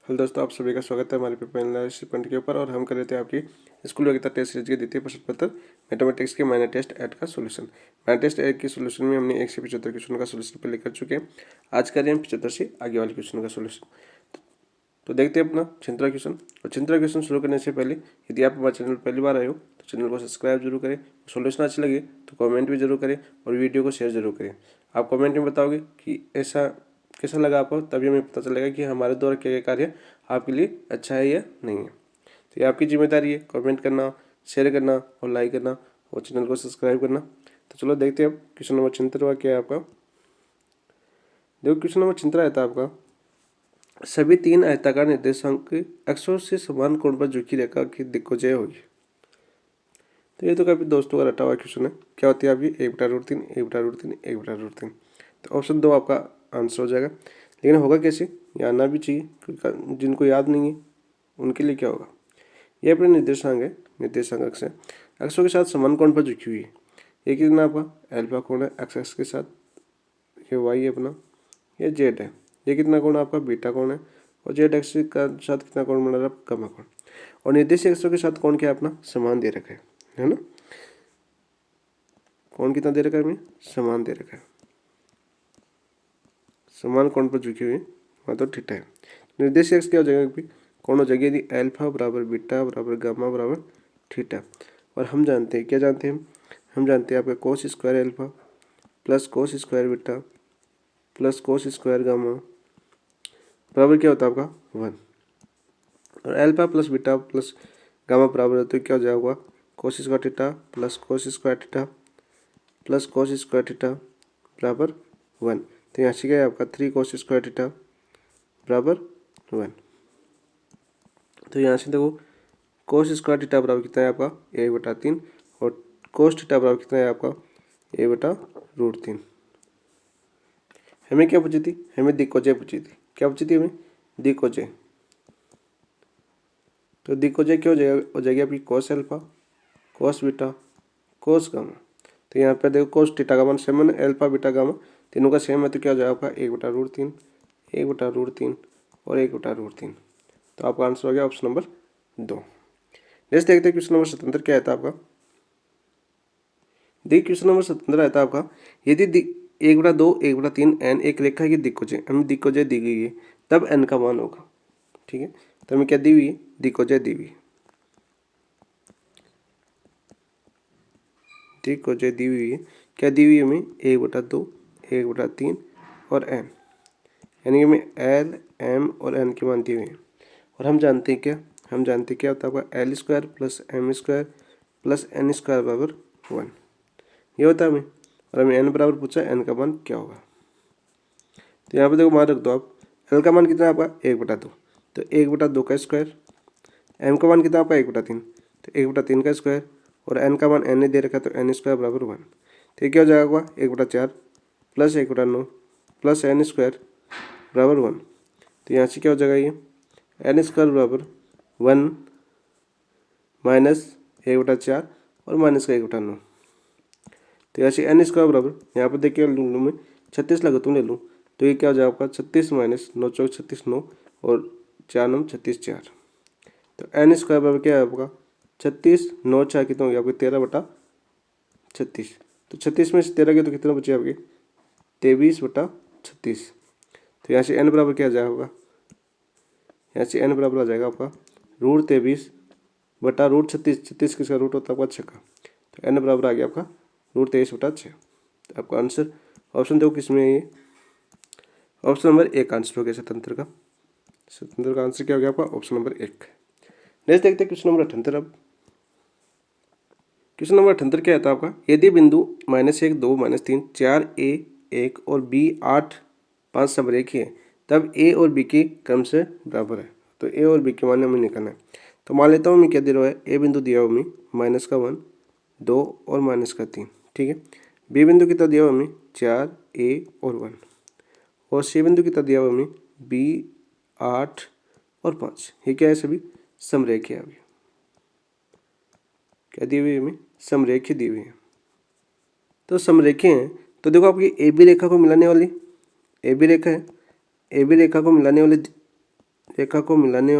Hello दोस्तों, आप सभी का स्वागत है हमारे पेपर एनालिसिस पॉइंट के ऊपर। और हम कर रहे थे आपकी स्कूल योग्यता टेस्ट सीरीज के द्वितीय प्रश्न पत्र मैथमेटिक्स के माइनर टेस्ट ऐड का सोल्यूशन। माइनर टेस्ट ऐड के सोल्यूशन में हमने 1 से 75 क्वेश्चन का सोल्यूशन पहले कर चुके हैं। आज कर रहे हैं 75 से आगे वाले क्वेश्चन का सोल्यूशन। तो देखते हैं अपना चिंतन क्वेश्चन। और चिंतन क्वेश्चन शुरू करने से पहले यदि आप हमारे चैनल पहली बार आए हो तो चैनल को सब्सक्राइब जरूर करें। सोल्यूशन अच्छी लगे तो कमेंट भी जरूर करें और वीडियो को शेयर जरूर करें। आप कमेंट में बताओगे कि ऐसा कैसा लगा आपको, तभी हमें पता चलेगा कि हमारे द्वारा किया गया कार्य आपके लिए अच्छा है या नहीं है। तो ये आपकी जिम्मेदारी है कमेंट करना, शेयर करना और लाइक करना और चैनल को सब्सक्राइब करना। तो चलो देखते हैं अब क्वेश्चन नंबर 75 क्या है आपका। देखो क्वेश्चन नंबर 75 रहता है आपका, सभी 3 आयताकार निर्देशांक अक्षों से समान कोण पर झुकी रेखा की दिक्कजय होगी। तो ये तो काफी दोस्तों का रटा हुआ क्वेश्चन है। क्या होती है आपकी 1/√3, 1/√3, 1/√3। तो ऑप्शन 2 आपका आंसर हो जाएगा। लेकिन होगा कैसे, ये आना भी चाहिए, क्योंकि जिनको याद नहीं है उनके लिए क्या होगा। ये अपने निर्देशांक है, निर्देशांक अक्ष है, अक्षों के साथ समान कोण पर झुकी हुई है। ये कितना आपका अल्फा कोण है एक्स अक्ष के साथ, ये वाई है अपना, ये जेड है। ये कितना कोण आपका बीटा कोण है और जेड एक्स का साथ कितना कोण बना रहा है गामा कोण। और निर्देशीय अक्षों के साथ कोण क्या है अपना समान दे रखा है ना। कोण कितना दे रखा है हमें, समान दे रखा है, समान कोण पर झुकी हुई वहाँ तो थीटा है। निर्देशीय अक्ष क्या हो जाएगा, कोण हो जाएगी यदि अल्फा बराबर बीटा बराबर गामा बराबर थीटा। और हम जानते हैं, क्या जानते हैं हम जानते हैं आपका cos square alpha plus cos square beta plus cos square gamma बराबर क्या होता है आपका 1। और alpha plus beta plus gamma बराबर होता है क्या हो जाएगा cos square theta plus cos square theta plus cos square theta बराबर 1। तो यहाँ से क्या है आपका 3 कोस स्क्वायर थीटा बराबर 1। तो यहाँ से देखो कोस स्क्वायर थीटा बराबर कितना है आपका 1/3 और कोस थीटा बराबर कितना है आपका 1/√3। हमें क्या पूछी थी, हमें दिक्कजय पूछी थी। क्या पूछी थी हमें, दिक्कजय। तो दिक्कजय क्या हो जाएगी आपकी cos alpha cos beta cos gamma. तो यहाँ पर देखो कोस थीटा का मान सेम है, अल्फा बीटा गामा तीनों का सेम है। तो क्या हो जाएगा आपका 1/√3, 1/√3 और 1/√3। तो आपका आंसर हो गया ऑप्शन नंबर 2। नेक्स्ट देखते हैं क्वेश्चन नंबर 77 क्या आता है आपका। देखिए क्वेश्चन नंबर 77 आता है आपका, यदि 1/2, 1/3 n एक रेखा की दिक्कजय, हमें दिक्कजय दी गई है, तब n का मान होगा। ठीक है, तो हमें क्या दी हुई है, दिक्कजय दी हुई है। दिक्कजय दी हुई है, क्या दी हुई है हमें 1/2, 1/3 और n, यानी कि हमें एल एम और एन के मान दिए हुए हैं। और हम जानते हैं क्या होता है आपका l square plus m square plus n square बराबर 1, ये होता है हमें। और हमें एन बराबर पूछा, एन का मान क्या होगा। तो यहाँ पे देखो मान रख दो आप, एल का मान कितना है आपका 1/2, तो 1/2 का स्क्वायर, एम का मान कितना आपका 1/3, तो 1/3 का स्क्वायर, और एन का मान एन ने दे रखा है तो एन स्क्वायर बराबर 1। तो ये क्या हो जाएगा 1/4 प्लस 1/9 प्लस एन स्क्वायर बराबर 1। तो यहाँ से क्या हो जाएगा ये एन स्क्वायर बराबर 1 माइनस 1/4 और माइनस का 1/9। तो यहाँ से एन स्क्वायर बराबर, यहाँ पर देखिए लूँ मैं 36 लगा तुम ले लूँ, तो ये क्या हो जाएगा आपका 36 माइनस 9 चौक 36 9 और 4 9 36 4। तो एन स्क्वायर बराबर क्या है आपका 36 9 4 कितना हो गया आपको 13/36। तो 36 में से 13 के तो कितना बचे आपके 23/36। तो यहाँ से एन बराबर क्या आ जाएगा होगा, यहाँ से एन बराबर आ जाएगा आपका √23/36। 36 किसका रूट होता है आपका 6 का। तो एन बराबर आ गया आपका √23/6। तो आपका आंसर ऑप्शन देखो किस में है, ये ऑप्शन नंबर 1 आंसर हो गया स्वतंत्र का। स्वतंत्र का आंसर क्या हो गया आपका ऑप्शन नंबर 1। नेक्स्ट देखते हैं क्वेश्चन नंबर 78। अब क्वेश्चन नंबर 78 क्या आता है आपका, यदि बिंदु -1 2 -3 4 a 1 और b 8 5 समरेखी है, तब a और b के क्रम से बराबर है। तो a और b के मान हमें निकालना है। तो मान लेता हूँ मैं क्या दे रहा है, a बिंदु दिया हुआ हमें -1 2 और -3, ठीक है। b बिंदु कितना दिया हुआ हमें 4 a और 1, और c बिंदु कितना दिया हुआ हमें b 8 और 5। ये क्या है, सभी समरेखी है। अभी क्या दी हुई है हमें, समरेखी दी हुई है। तो समरेखी हैं तो देखो आपकी ए बी रेखा को मिलाने वाली, ए बी रेखा है, ए बी रेखा को मिलाने वाली रेखा को मिलाने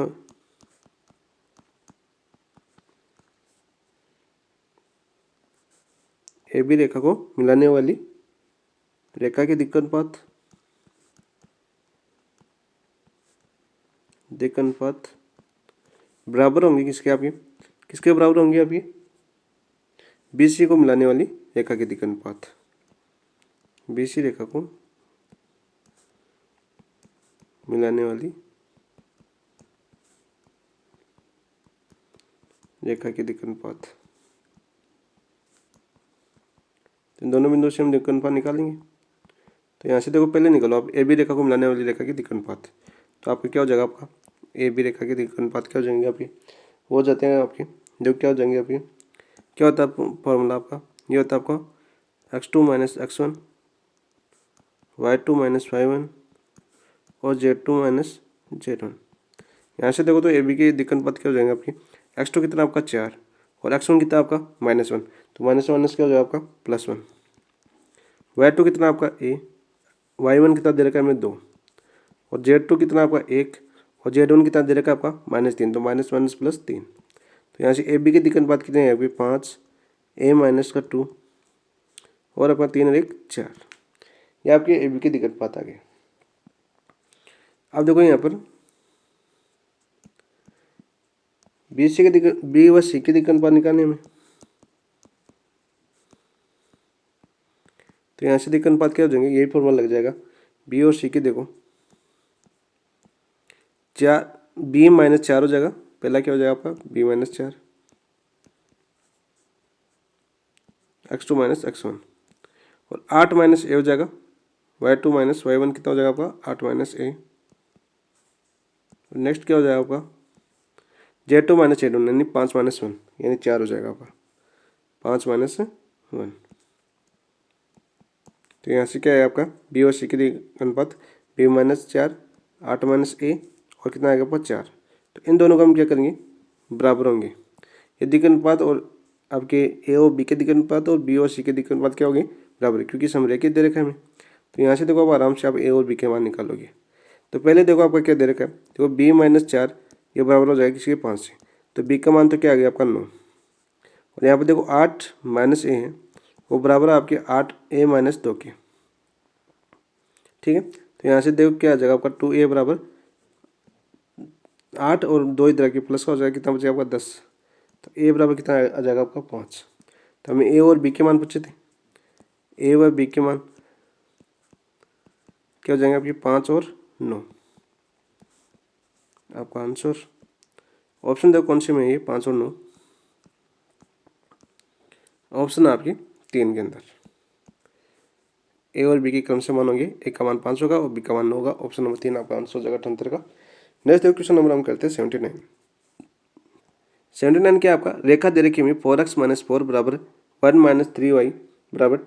AB रेखा को मिलाने वाली रेखा के दिक् अनुपात बराबर होंगे किसके, आपके किसके बराबर होंगे आपके, BC को मिलाने वाली रेखा के दिक् अनुपात, BC रेखा को मिलाने वाली रेखा के दिक् अनुपात। इन दोनों बिंदुओं से हम दिक् अनुपात निकालेंगे। तो यहाँ से देखो पहले निकालो आप AB रेखा को मिलाने वाली रेखा के दिक् अनुपात। तो आपका क्या हो जाएगा, आपका AB रेखा के दिक् अनुपात क्या हो जाएंगे आपके, वो हो जाते हैं आपके, जो क्या हो जाएंगे आपके, क्या होता है फॉर्मूला आपका, ये होता है आपका x2 minus x1, y2 minus y1 और z2 माइनस z1। यहाँ से देखो तो AB के दिक् अनुपात क्या हो जाएंगे आपके, x2 कितना आपका 4 और x1 कितना आपका -1, तो माइनस माइनस क्या हो जाएगा आपका +1। y2 कितना आपका a, y1 कितना दे रखा है हमें 2 और z2 कितना आपका 1 और z1 कितना दे रखा है आपका -3, तो माइनस माइनस +3। तो यहाँ से AB के दिक् अनुपात कितने हैं अभी 5, a माइनस का 2 और अपना 3 और 1 4, ये आपके AB के दिक् अनुपात आ गए। अब देखो यहाँ पर B व C के दिक् अनुपात निकालने हमें, तो यहाँ से दिक् अनुपात क्या हो जाएंगे, यही फॉर्मूला लग जाएगा। B और C के देखो 4, B -4 हो जाएगा, पहला क्या हो जाएगा आपका B -4 x2 माइनस x1 और 8 माइनस a हो जाएगा, y2 माइनस y1 कितना हो जाएगा आपका 8 माइनस a। नेक्स्ट क्या हो जाएगा आपका z2 माइनस z1 यानी 5 माइनस 1 यानी 4 हो जाएगा आपका 5 माइनस 1। तो यहाँ से क्या है आपका B और C के दिक् अनुपात B -4 8 माइनस a और कितना आएगा आपका 4। तो इन दोनों का हम क्या करेंगे बराबर होंगे, ये दिक् अनुपात और आपके A और B के दिक् अनुपात और B और C के दिक् अनुपात क्या होंगे बराबर, क्योंकि समरेखित दे रखा है हमें। तो यहाँ से देखो आप आराम से आप A और B के मान निकालोगे। तो पहले देखो आपका क्या दे रखा है, देखो B -4 ये बराबर हो जाएगा किसी के 5 से, तो B का मान तो क्या आ गया आपका 9 और यहाँ पर देखो 8 माइनस a है वो बराबर है आपके 8a माइनस 2 के, ठीक है। तो यहाँ से देखो क्या आ जाएगा आपका 2a बराबर 8 और 2 इधर के प्लस का हो जाएगा, कितना बचेगा आपका 10, तो a बराबर कितना आ जाएगा आपका 5। तो हमें a और b के मान पूछे थे, a व b के मान क्या हो जाएंगे आपके 5 और 9। आपका आंसर ऑप्शन देखो कौन से में है ये 5 और 9, ऑप्शन आपके 3 के अंदर ए और बी के क्रम से मान होंगे, ए का मान 5 होगा और बी का मान 9 होगा। ऑप्शन नंबर 3 आपका आंसर हो जाएगा 78 का। नेक्स्ट देखो क्वेश्चन नंबर हम करते हैं 79। 79 क्या आपका रेखा दे रखी हमें 4x - 4 बराबर 1 - 3y बराबर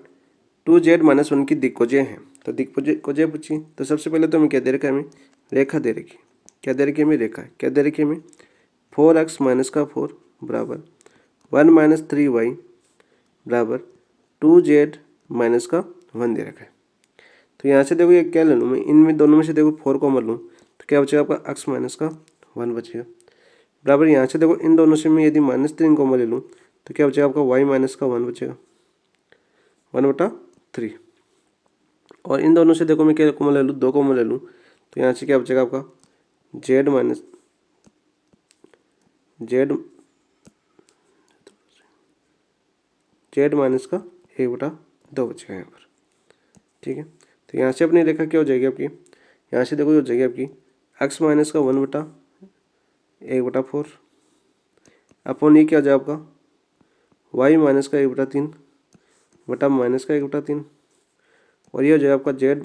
2z - 1 की दिक्कोजय है। तो दिक्कोजय पूछिए, तो सबसे पहले तो हमें क्या दे रखा है, हमें रेखा दे रखी, क्या दे रखी है हमें रेखा, क्या दे रखी है हमें 4x - 4 बराबर 1 - 3y बराबर 2z - 1 दे रखा है। तो यहाँ से देखो ये क्या ले लूँ मैं, इनमें दोनों में से देखो 4 कॉमन लूँ तो क्या बचेगा आपका x - 1 बचेगा बराबर। यहाँ से देखो इन दोनों से मैं यदि -3 कॉमन ले लूँ तो क्या बचेगा आपका y - 1 बचेगा 1/3। और इन दोनों से देखो मैं क्या कॉमन ले लूँ 2 कॉमन ले लूँ तो यहाँ से क्या बचेगा आपका z माइनस का 1/2 बचेगा यहाँ पर, ठीक है। तो यहाँ से अपनी रेखा क्या हो जाएगी आपकी, यहाँ से देखो हो जाएगी आपकी x - का 1/1/4 अपन ये क्या हो जाएगा आपका y - का 1/3 बटा माइनस का 1/3 और ये हो जाएगा आपका z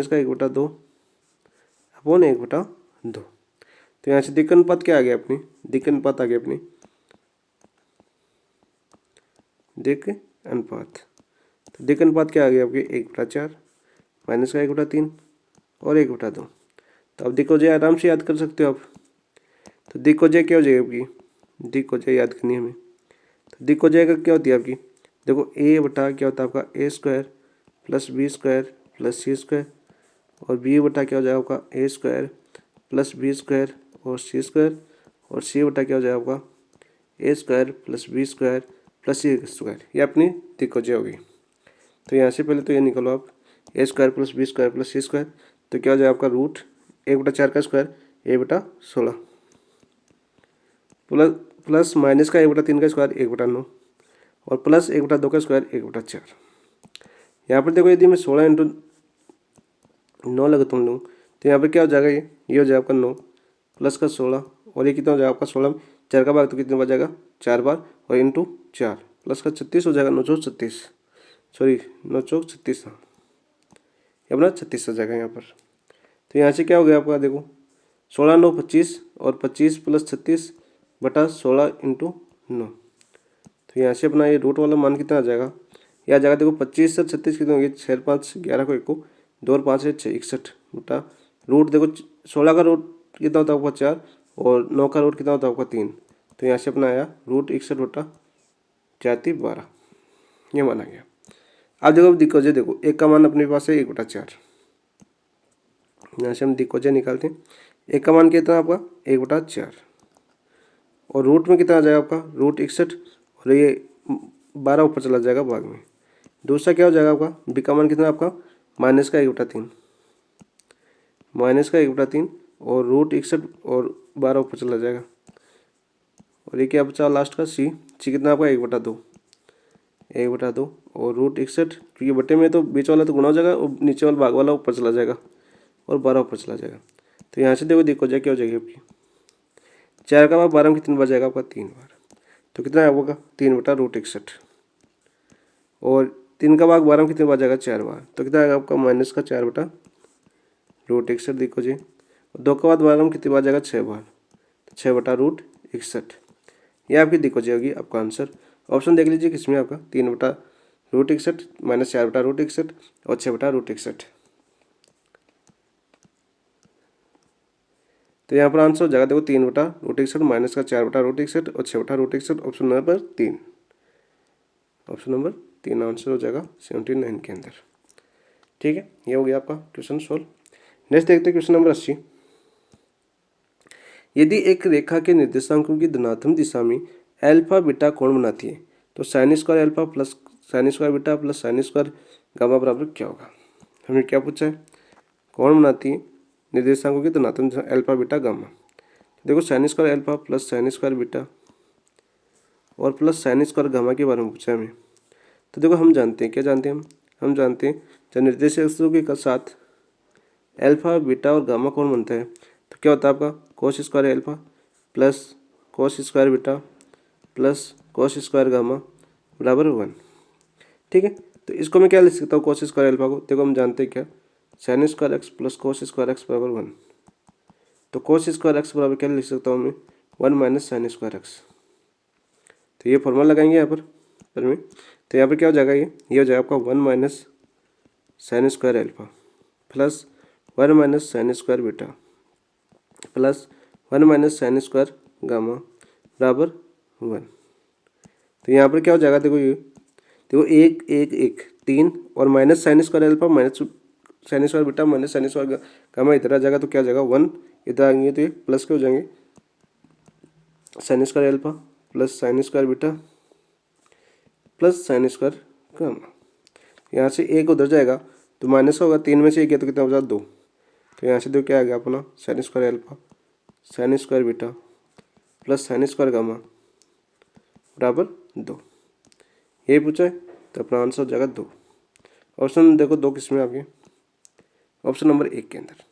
- का 1/2 अपन 1/2। तो यहाँ से दिक् अनुपात क्या आ गया अपनी, दिक् अनुपात आ गया अपनी दिक् अनुपात। तो दिक् अनुपात क्या आ गया आपके 1/4 माइनस का 1/3 और 1/2। तो अब दिक्कोजय आराम से याद कर सकते हो आप। तो दिक्कोजय क्या हो जाएगी आपकी, दिक्कोजय याद करनी है हमें। तो दिक्कोजय का क्या होती है आपकी, देखो a बटा क्या होता है आपका a² + b² + c² और b बटा क्या हो जाएगा आपका a² + b² और सी स्क्वायर और सी बटा क्या हो जाएगा आपका a square plus b square plus c square, ये अपनी दिक्कत होगी। तो यहाँ से पहले तो ये निकालो आप, ए स्क्वायर प्लस सी स्क्वायर, तो क्या हो जाएगा आपका रूट 1/4 का स्क्वायर 1/16 प्लस प्लस माइनस का 1/3 का स्क्वायर 1/9 और प्लस 1/2 का स्क्वायर 1/4। यहाँ पर देखो यदि मैं 16 इंटू 9 लगाता हूँ तो यहाँ पर क्या हो जाएगा, ये हो जाएगा आपका 9 प्लस का 16 और ये कितना हो जाएगा आपका 16 4 का भाग तो कितने बार जाएगा 4 बार और इंटू 4 प्लस का 36 हो जाएगा 9 चौक 36, सॉरी 9 चौक 36, हाँ ये अपना 36 हो जाएगा यहाँ पर। तो यहाँ से क्या हो गया आपका देखो 16 9 25 और 25 प्लस 36 बटा 16 इंटू 9। तो यहाँ से अपना ये रूट वाला मान कितना आ जाएगा, यह आ जाएगा देखो 25 से 36 कितने होंगे 6 5 11 को 1 को 2 और 5 से 6 61 बटा रूट देखो 16 का रूट कितना होता है आपका 4 और 9 का रूट कितना होता है आपका 3। तो यहाँ से अपना आया रूट 61 बटा 4 3 12, ये मान आ गया। अब देखो दिक्कोजे देखो एक का मान अपने पास है 1/4, यहाँ से हम दिक्कोजे निकालते हैं। एक का मान कितना आपका 1/4 और रूट में कितना आ जाएगा आपका रूट 61 और ये 12 ऊपर चला जाएगा भाग में। दूसरा क्या हो जाएगा आपका बी का मान कितना आपका माइनस का 1/3, माइनस का 1/3 और रूट 61 और 12 ऊपर चला जाएगा और ये क्या बचा लास्ट का सी कितना आपका 1/2, 1/2 और रूट 61 क्योंकि बटे में तो बीच वाला तो गुणा हो जाएगा और नीचे वाला भाग वाला ऊपर चला जाएगा और 12 ऊपर चला जाएगा। तो यहाँ से देखो जाए क्या हो जाएगी आपकी 4 का भाग 12 में कितनी बार जाएगा आपका 3 बार, तो कितना होगा 3/√61 और 3 का भाग 12 में कितनी बार जाएगा 4 बार, तो कितना आएगा आपका माइनस का 4/√61 देखो जी। 2 का बाद 12 में कितनी बार जाएगा 6 बार, तो 6/√61, ये आपकी देखो जी होगी आपका आंसर। ऑप्शन देख लीजिए किसमें आपका 3/√61 माइनस 4/√61 और 6/√61। तो यहाँ पर आंसर हो जाएगा देखो 3/√61 माइनस का 4/√61 और 6/√61, option number 3, option number 3 answer हो जाएगा 79 के अंदर। ठीक है, ये हो गया आपका क्वेश्चन सोल्व। नेक्स्ट देखते हैं क्वेश्चन नंबर 80। यदि एक रेखा के निर्देशांकों की धनात्मक दिशा में अल्फा बीटा कोण बनाती है तो sine square alpha plus sine square beta plus sine square gamma बराबर क्या होगा। हमें क्या पूछा है, कोण बनाती है निर्देशांकों की धनात्मक दिशा अल्फा बीटा गामा। देखो sine square alpha plus sine square beta और प्लस साइन स्क्वायर गामा के बारे में पूछा है हमें। तो देखो हम जानते हैं, क्या जानते हैं हम जानते हैं जब निर्देशांकों के साथ अल्फा बीटा और गामा कोण बनता है तो क्या होता है आपका cos square alpha plus cos square beta plus cos square gamma बराबर 1। ठीक है, तो इसको मैं क्या लिख सकता हूँ कोस स्क्वायर अल्फा को, देखो हम जानते हैं क्या sine square x plus cos square x बराबर 1। तो कोस स्क्वायर एक्स बराबर क्या लिख सकता हूँ मैं 1 माइनस साइन स्क्वायर एक्स। तो ये फॉर्मूला लगाएंगे यहाँ पर में, तो यहाँ पर क्या हो जाएगा ये हो जाएगा आपका 1 minus sine square alpha plus 1 minus sine square beta plus 1 minus sine square gamma बराबर 1। तो यहाँ पर क्या हो जाएगा देखो ये देखो 1 1 1 3 और minus sine square alpha minus sine square beta minus sine square gamma इधर आ जाएगा तो क्या हो जाएगा 1 इधर आएंगे तो ये प्लस के हो जाएंगे sine square alpha plus sine square beta plus sine square gamma. यहाँ से एक उधर जाएगा तो माइनस होगा, 3 में से 1 गया तो कितना हो जाएगा 2। तो यहाँ से देखो क्या आ गया अपना sine square alpha sine square beta plus sine square gamma बराबर 2, यही पूछा है तो अपना आंसर हो जाएगा 2। ऑप्शन देखो 2 किसमें आपके ऑप्शन नंबर 1 के अंदर।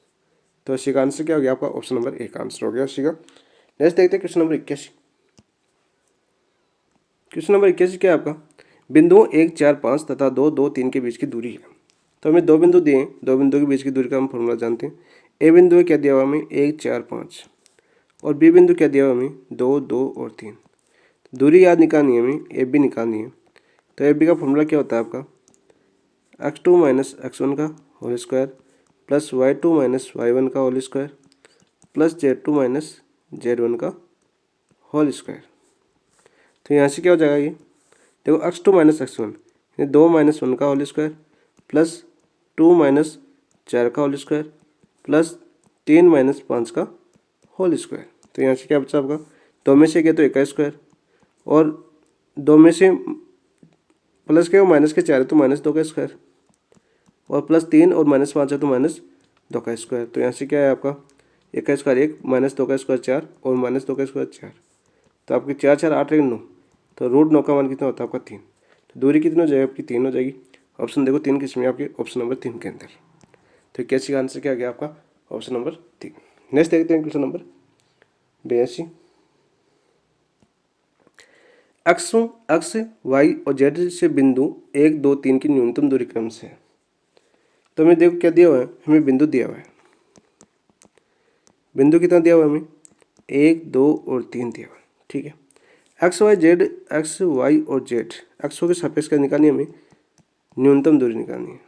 तो अस्सी का आंसर क्या हो गया आपका ऑप्शन नंबर 1 आंसर हो गया अस्सी का। नेक्स्ट देखते हैं क्वेश्चन नंबर 81। क्वेश्चन नंबर 81 क्या है आपका, बिंदुओं 1 4 5 तथा 2 2 3 के बीच की दूरी है। तो हमें 2 बिंदु दिए हैं, 2 बिंदु के बीच की दूरी का हम फॉर्मूला जानते हैं। ए बिंदु क्या दिया हुआ हमें 1 4 5 और बी बिंदु क्या दिया हुआ हमें 2 2 और 3। दूरी याद निकालनी है हमें, ए बी निकालनी है। तो ए बी का फॉर्मूला क्या होता है आपका x2 माइनस x1 का whole square plus y2 minus y1 का whole square plus z2 minus z1 का होल स्क्वायर। तो यहाँ से क्या हो जाएगा ये देखो x2 माइनस x1 यानी 2 माइनस 1 का होल स्क्वायर प्लस 2 माइनस 4 का होल स्क्वायर प्लस 3 माइनस 5 का होल स्क्वायर। तो यहाँ से क्या बचा आपका, 2 में से गया तो 1 का स्क्वायर, और 2 में से प्लस के और माइनस के 4 है तो -2 का स्क्वायर, और +3 और -5 है तो -2 का स्क्वायर। तो यहाँ से क्या है आपका, 1 का स्क्वायर 1, -2 का स्क्वायर 4 और -2 का स्क्वायर 4। तो आपकी 4 4 8 9, तो √9 का मान कितना होता है आपका 3। तो दूरी कितनी हो जाएगी आपकी, 3 हो जाएगी। ऑप्शन देखो 3 किस में आपके, ऑप्शन नंबर 3 के अंदर। तो कैसी का आंसर क्या गया आपका, ऑप्शन नंबर 3। नेक्स्ट देखते हैं क्वेश्चन नंबर 82। अक्ष वाई और जेड से बिंदु 1 2 3 की न्यूनतम दूरी क्रम से है। तो हमें देखो क्या दिया हुआ है, हमें बिंदु दिया हुआ है। बिंदु कितना दिया हुआ है हमें, 1 2 और 3 दिया हुआ है। ठीक है, एक्स वाई और जेड अक्षों के सापेक्ष का निकालनी है, हमें न्यूनतम दूरी निकालनी है।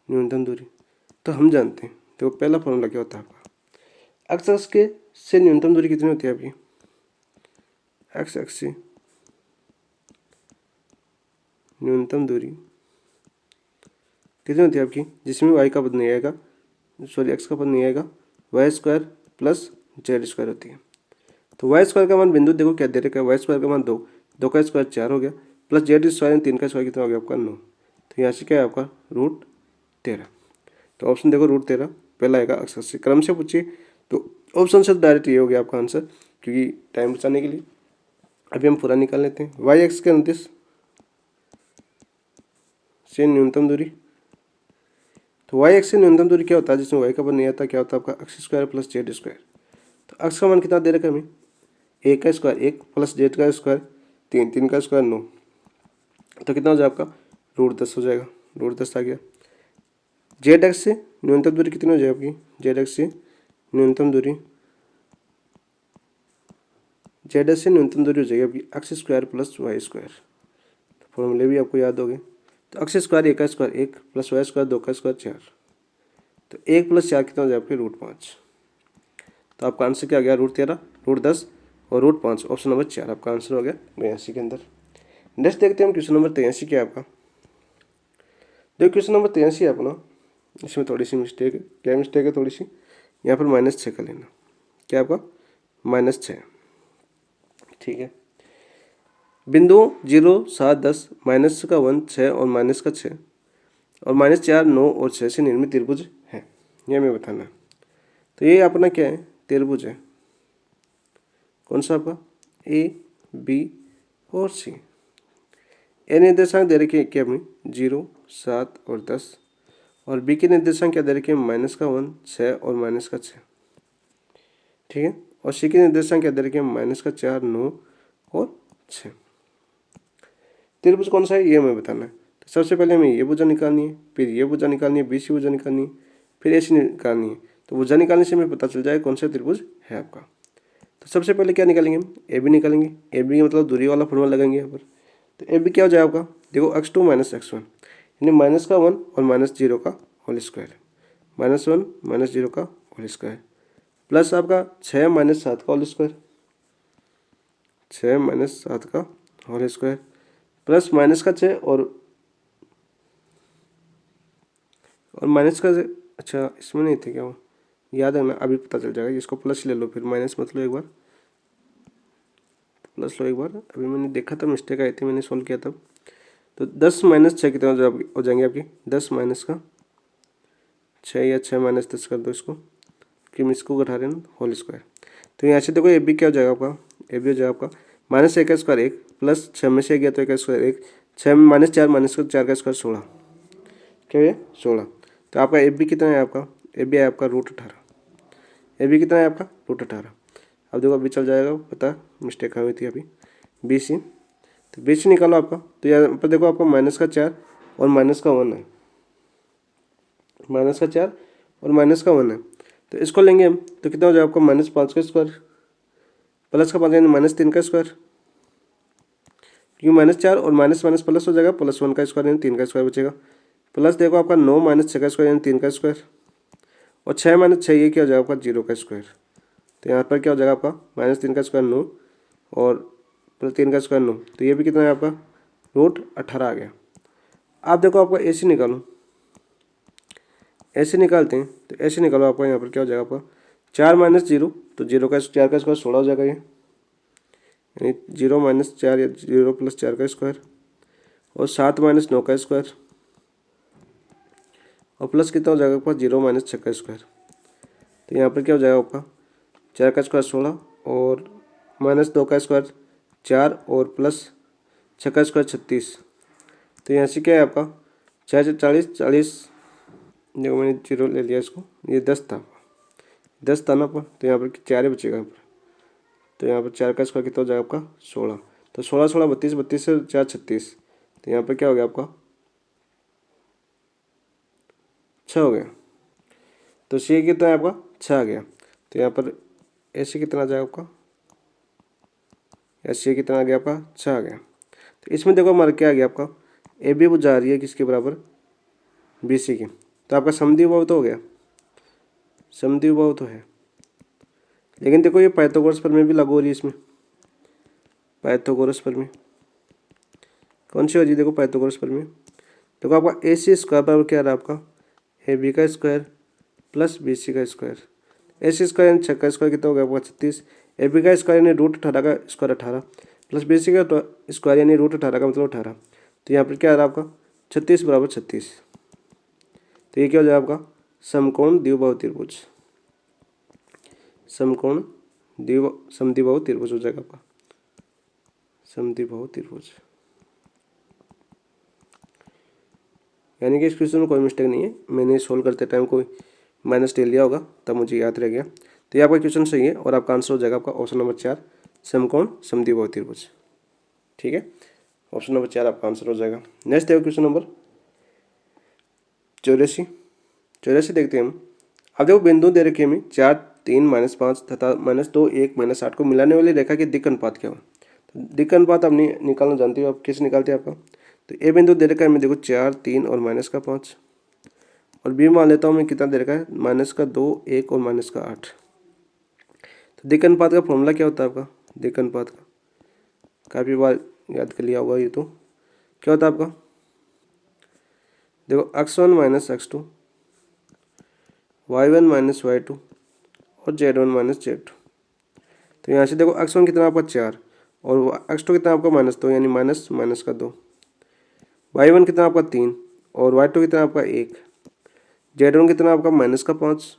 न्यूनतम दूरी तो हम जानते हैं, तो पहला फॉर्मूला क्या होता है आपका, एक्स के से न्यूनतम दूरी कितनी होती है आपकी, एक्स से न्यूनतम दूरी कितनी होती है आपकी, जिसमें वाई का पद नहीं आएगा, सॉरी एक्स का पद नहीं आएगा, y square plus z square होती है। तो वाई स्क्वायर का मान बिंदु देखो क्या दे रखा है, वाई स्क्वायर का मान 2, 2 का स्क्वायर 4 हो गया, प्लस जेड स्क्वायर 3 का स्क्वायर कितना हो गया आपका 9। तो यहाँ से क्या है आपका √13। तो ऑप्शन देखो √13 पहला आएगा अक्ष से। क्रम से पूछिए तो ऑप्शन से डायरेक्ट ये हो गया आपका आंसर, क्योंकि टाइम बचाने के लिए अभी हम पूरा निकाल लेते हैं। वाई एक्स के अनुदिश से न्यूनतम दूरी, तो वाई एक्स से न्यूनतम दूरी क्या होता है, जिसमें वाई का पद नहीं आता, क्या होता है आपका x square plus z square. तो एक्स का मान कितना दे रखा है हमें, 1 का स्क्वायर 1 प्लस जेड का स्क्वायर 3, 3 का स्क्वायर 9। तो कितना हो जाएगा आपका √10 हो जाएगा, √10 आ गया। जेड एक्स से न्यूनतम दूरी कितनी हो जाएगी आपकी, जेड एक्स से न्यूनतम दूरी, जेड एक्स से न्यूनतम दूरी हो जाएगी आपकी x square plus y square. तो फॉर्मूले भी आपको याद हो गए। तो एक्स स्क्वायर 1 का स्क्वायर 1 प्लस वाई स्क्वायर 2 का स्क्वायर 4। तो 1 + 4 कितना हो जाएगा आपके √5। तो आपका आंसर क्या आ गया, √13, √10 और √5, ऑप्शन नंबर 4 आपका आंसर हो गया 82 के अंदर। नेक्स्ट देखते हैं हम क्वेश्चन नंबर 83 क्या है आपका। देखो क्वेश्चन नंबर 83 है अपना, इसमें थोड़ी सी मिस्टेक है। क्या मिस्टेक है थोड़ी सी, यहाँ पर -6 का लेना, क्या आपका -6। ठीक है, बिंदु 0 7 10 -1 6 और -6 और -4 9 और 6 से निर्मित त्रिभुज है, यह हमें बताना है। तो ये अपना क्या है, त्रिभुज है। कौन सा आपका, ए बी और सी। ए निर्देशांक दे रखे क्या हमें 0 7 और 10, और बी के निर्देशांक क्या दे रखे -1 6 और -6। ठीक है, और सी के निर्देशांक क्या दे रखे -4 9 और 6। त्रिभुज कौन सा है ये हमें बताना है। तो सबसे पहले हमें ये भुजा निकालनी है, फिर ये भुजा निकालनी है, बी सी भुजा निकालनी है, फिर ऐसी निकालनी है। तो भुजा निकालने से हमें पता चल जाएगा कौन सा त्रिभुज है आपका। तो सबसे पहले क्या निकालेंगे हम, ए बी निकालेंगे। ए बी मतलब दूरी वाला फॉर्मूला लगाएंगे यहाँ पर। तो ए बी क्या हो जाएगा आपका, देखो x2 - x1 यानी -1 और -0 का होल स्क्वायर, -1 -0 का होल स्क्वायर, प्लस आपका 6 - 7 का होल स्क्वायर, 6 - 7 का होल स्क्वायर, प्लस माइनस का 6 और माइनस का, अच्छा इसमें नहीं थे क्या वो, याद है ना, अभी पता चल जाएगा। इसको प्लस ले लो, फिर माइनस मत लो, एक बार प्लस लो एक बार। अभी मैंने देखा था मिस्टेक आई थी, मैंने सोल्व किया था। तो 10 - 6 कितने हो जाएंगे आपकी, 10 - का 6 या 6 - 10 कर दो इसको, कि हम इसको घटा रहे हैं होल स्क्वायर। तो यहाँ से देखो ए बी क्या हो जाएगा आपका, ए बी हो जाएगा आपका -1 का स्क्वायर 1 प्लस 6 में से गया तो 1 का स्क्वायर 1, 6 में -4 - 4 का स्क्वायर 16, क्या है 16। तो आपका ए बी कितना है आपका, ए बी है आपका √18। ए बी कितना है आपका √18। अब देखो अभी चल जाएगा पता, मिस्टेक कहाँ हुई थी अभी, बी सी। तो बी सी निकालो आपका। तो यहाँ पर देखो आपका -4 और -1 है, -4 और -1 है। तो इसको लेंगे हम तो कितना हो जाएगा आपका -5 का स्क्वायर प्लस का 5 यानी -3 का स्क्वायर, क्योंकि -4 और माइनस प्लस हो जाएगा, +1 का स्क्वायर यानी 3 का स्क्वायर बचेगा, प्लस देखो आपका 9 - 6 का स्क्वायर यानी 3 का स्क्वायर, और 6 - 6 ये क्या हो जाएगा आपका 0 का स्क्वायर। तो यहाँ पर क्या हो जाएगा आपका -3 का स्क्वायर 9 और +3 का स्क्वायर 9। तो ये भी कितना है आपका √18 आ गया। आप देखो आपका ए सी निकालो, ऐसे निकालते हैं। तो ऐसे निकालो आपका यहाँ पर क्या हो जाएगा आपका 4 माइनस जीरो, तो जीरो का 4 का स्क्वायर 16 हो जाएगा ये, यानी 0 माइनस 4 या 0 प्लस 4 का स्क्वायर, और 7 माइनस 9 का स्क्वायर, और प्लस कितना हो जाएगा आपका 0 माइनस 6 का स्क्वायर। तो यहाँ पर क्या हो जाएगा आपका 4 का स्क्वायर 16 और माइनस 2 का स्क्वायर 4 और प्लस 6 का स्क्वायर 36। तो यहाँ से क्या है आपका 6 से 40 40, देखो मैंने जीरो ले लिया इसको, ये 10 था ना पर, तो यहाँ पर 4 ही बचेगा यहाँ पर। तो यहाँ पर 4 का स्क्वायर कितना हो जाएगा आपका 16, तो 16 16 32, 32 से 4 36, तो यहाँ पर क्या हो गया आपका 6 हो गया। तो सी कितना है आपका 6 आ गया। तो यहाँ पर ऐसे कितना आ जाएगा आपका, ऐसे कितना आ गया आपका 6 आ गया। तो इसमें देखो हमारा क्या आ गया आपका ए बी वो जा रही है किसके बराबर, बी सी की। तो आपका समद्विबाहु तो हो गया, समद्विबाहु तो है, लेकिन देखो ये पाइथागोरस प्रमेय भी लागू हो रही है इसमें। पाइथागोरस प्रमेय कौन सी हो रही है, देखो पाइथागोरस प्रमेय, देखो आपका ए सी स्क्वायर बराबर क्या आ रहा है आपका ए बी का स्क्वायर प्लस बी सी का स्क्वायर। ए सी स्क्वायर यानी 6 का स्क्वायर कितना हो गया आपका 36, ए बी का स्क्वायर यानी रूट 18 का स्क्वायर 18, प्लस बी सी का स्क्वायर यानी रूट 18 का मतलब 18। तो यहाँ पर क्या आ रहा है आपका 36 बराबर 36। तो ये क्या हो जाएगा आपका समकोण द्विबाहु त्रिभुज, समकोण समद्विबाहु त्रिभुज हो जाएगा आपका, समद्विबाहु त्रिभुज। यानी कि इस क्वेश्चन में कोई मिस्टेक नहीं है, मैंने सोल्व करते टाइम कोई माइनस ले लिया होगा तब मुझे याद रह गया। तो ये आपका क्वेश्चन सही है और आपका आंसर हो जाएगा आपका ऑप्शन नंबर 4 समकोण समद्विबाहु त्रिभुज। ठीक है, ऑप्शन नंबर 4 आपका आंसर हो जाएगा। नेक्स्ट देखो क्वेश्चन नंबर 84 देखते हैं हम। अब देखो बिंदु दे रखे हमें 4 3 -5 तथा -2 1 -8 को मिलाने वाली रेखा के दिक् अनुपात क्या हो। तो दिक् अनुपात आप निकालना जानते हो, आप कैसे निकालते हैं आपका। तो ए बिंदु दे रखा है हमें देखो 4 3 और -5, और बी मान लेता हूँ मैं कितना दे रखा है -2 1 और -8। तो दिक् अनुपात का फॉर्मूला क्या होता है आपका, दिक् अनुपात का काफ़ी बार याद कर लिया होगा ये, तो क्या होता है आपका देखो x1 - x2 y1 - y2 और z1 - z2। तो यहाँ से देखो x1 कितना आपका 4 और x2 कितना आपका -2 यानी माइनस माइनस का 2, y1 कितना आपका 3 और y2 कितना आपका 1, z1 कितना आपका -5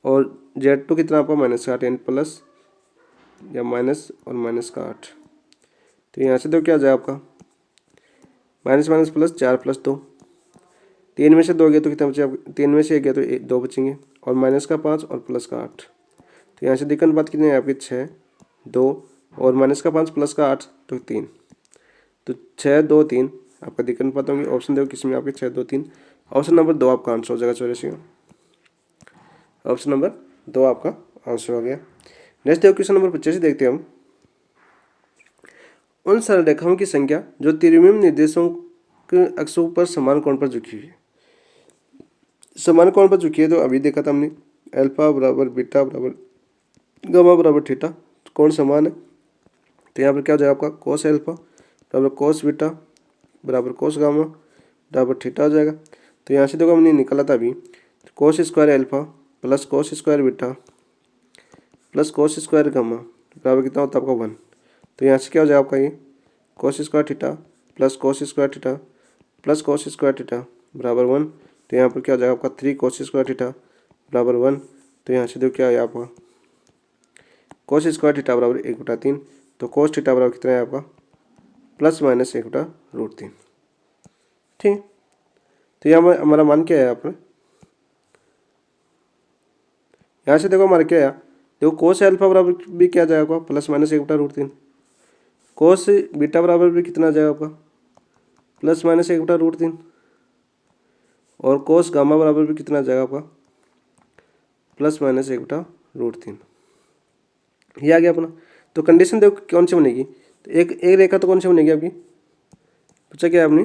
और z2 कितना आपका -8 यानी प्लस या माइनस और -8। तो यहाँ से देखो क्या आ जाएगा आपका माइनस माइनस प्लस 4 + 2, 3 में से 2 गया तो कितना बचे आपके, 3 में से 1 गया तो 2 बचेंगे, और -5 और +8। तो यहाँ से दिक् अनुपात कितने हैं आपके 6 2 और -5 +8 तो 3, तो 6 2 3 आपका दिक् अनुपात होंगे। ऑप्शन देखो किसमें आपके 6 2 3, ऑप्शन नंबर 2 आपका आंसर हो जाएगा 84 का, ऑप्शन नंबर 2 आपका आंसर हो गया। नेक्स्ट देखो क्वेश्चन नंबर 85 देखते हैं हम। उन सरल रेखाओं की संख्या जो त्रिविम निर्देशों के अक्षों पर समान कोण पर झुकी हुई है। समान कोण पर झुकी है तो अभी देखा था हमने अल्फा बराबर बीटा बराबर गामा बराबर थीटा, कोण समान है। तो यहाँ पर क्या हो जाएगा आपका कोस अल्फा बराबर कोस बीटा बराबर कोस गामा बराबर थीटा हो जाएगा। तो यहाँ से देखो हमने निकाला था अभी cos square alpha plus cos square beta plus cos square gamma बराबर कितना होता है आपका 1। तो यहाँ से क्या हो जाएगा आपका ये cos square theta plus cos square theta plus cos square theta बराबर 1। तो यहाँ पर क्या हो जाएगा आपका 3 कोस स्क्वायर थीटा बराबर 1। तो यहाँ से देखो क्या है आपका कोस स्क्वायर थीटा बराबर 1/3, तो कोस थीटा बराबर कितना है आपका ±1/√3। ठीक, तो यहाँ हमारा मान क्या है यहाँ पर, यहाँ से देखो हमारा क्या है, देखो कोस अल्फा बराबर भी क्या जाएगा ±1/√3, कोस बीटा बराबर भी कितना आ जाएगा आपका ±1/√3, और कोस गामा बराबर भी कितना आ जाएगा आपका ±1/√3। ये आ गया अपना। तो कंडीशन देखो कौन सी बनेगी, तो एक रेखा तो कौन सी बनेगी आपकी, पूछा क्या आपने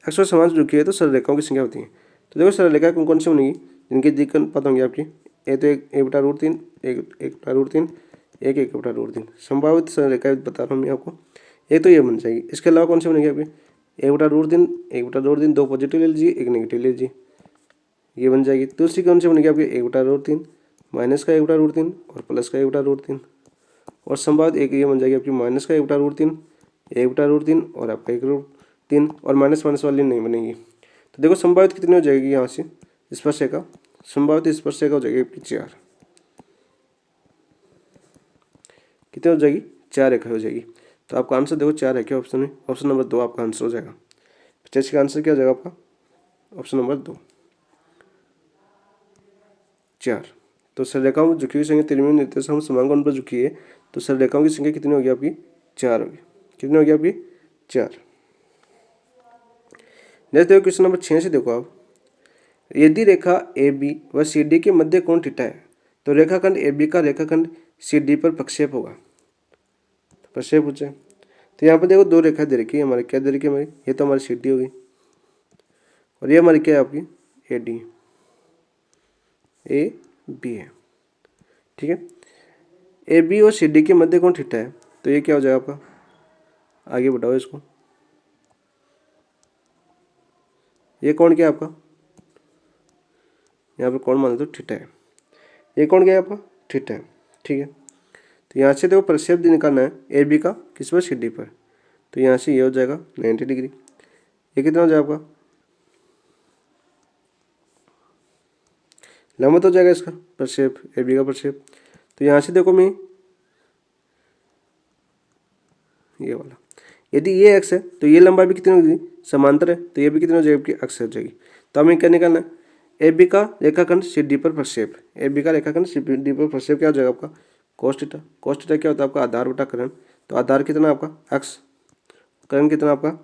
अक्षर समान झुकी है तो सरल रेखाओं की संख्या होती है। तो देखो सरल रेखा कौन सी बनेगी जिनकी दिक् अनुपात होंगी आपकी ए तो 1/√3 1/√3 1/√3। संभावित सरल रेखा बता रहा हूँ मैं आपको, एक तो ये बन जाएगी। इसके अलावा कौन सी बनेगी आपकी 1/√3 1/√3, 2 पॉजिटिव ले लीजिए 1 नेगेटिव ले लीजिए, ये बन जाएगी। दूसरी कौन सी बनेगी आपकी 1/√3 माइनस का 1/√3 और प्लस का 1/√3 और संभावित एक ये बन जाएगी आपकी माइनस का 1/√3 1/√3 और आपका 1/√3 और माइनस माइनस वाली नहीं बनेगी। तो देखो संभावित कितनी हो जाएगी यहाँ से स्पर्शरेखा, संभावित स्पर्शरेखा हो जाएगी आपकी 4। कितनी हो जाएगी 4 रेखा हो जाएगी। तो आपका आंसर देखो 4 है क्या ऑप्शन में, ऑप्शन नंबर 2 आपका आंसर हो जाएगा। 85 का आंसर क्या हो जाएगा आपका ऑप्शन नंबर 2 4। तो सररेखाओं में झुकी हुई संख्या त्रिविमीय निर्देशांक समांकन पर झुकी है, तो सररेखाओं की संख्या कितनी होगी आपकी 4 होगी। कितनी होगी आपकी 4। नेक्स्ट देखो क्वेश्चन नंबर 6 से देखो आप, यदि रेखा ए बी व सी डी के मध्य कोण थीटा है तो रेखाखंड ए बी का रेखाखंड सी डी पर प्रक्षेप होगा। प्रक्षेप पूछे तो यहाँ पर देखो दो रेखा दे रखी है हमारे, क्या दे रखी है हमारी, ये तो हमारी सी डी होगी और ये हमारी क्या है आपकी ए डी ए बी है। ठीक है, ए बी और सी डी के मध्य कोण थीटा है तो ये क्या हो जाएगा आपका, आगे बढ़ाओ इसको, ये कोण क्या है आपका, यहाँ पे कोण मान लो थीटा है, ये कोण क्या है आपका थीटा है। ठीक है, तो यहाँ से देखो प्रक्षेप निकालना है ए बी का किस पर सी डी पर, तो यहाँ से ये हो जाएगा 90 डिग्री। ये कितना हो जाएगा आपका लंबवत हो जाएगा इसका प्रक्षेप ए बी का प्रक्षेप। तो यहाँ से देखो मैं ये वाला, यदि ये एक्स है तो ये लंबाई भी कितनी होगी समांतर है, तो ये भी कितनी हो जाएगी आपकी एक्स हो जाएगी। तो हमें क्या निकालना है ए बी का रेखाखंड सी डी पर प्रक्षेप, ए बी का रेखाखंड सी डी पर प्रक्षेप क्या हो जाएगा आपका cos थीटा। cos थीटा क्या होता है आपका आधार बटा करण, तो आधार कितना आपका एक्स, करण कितना आपका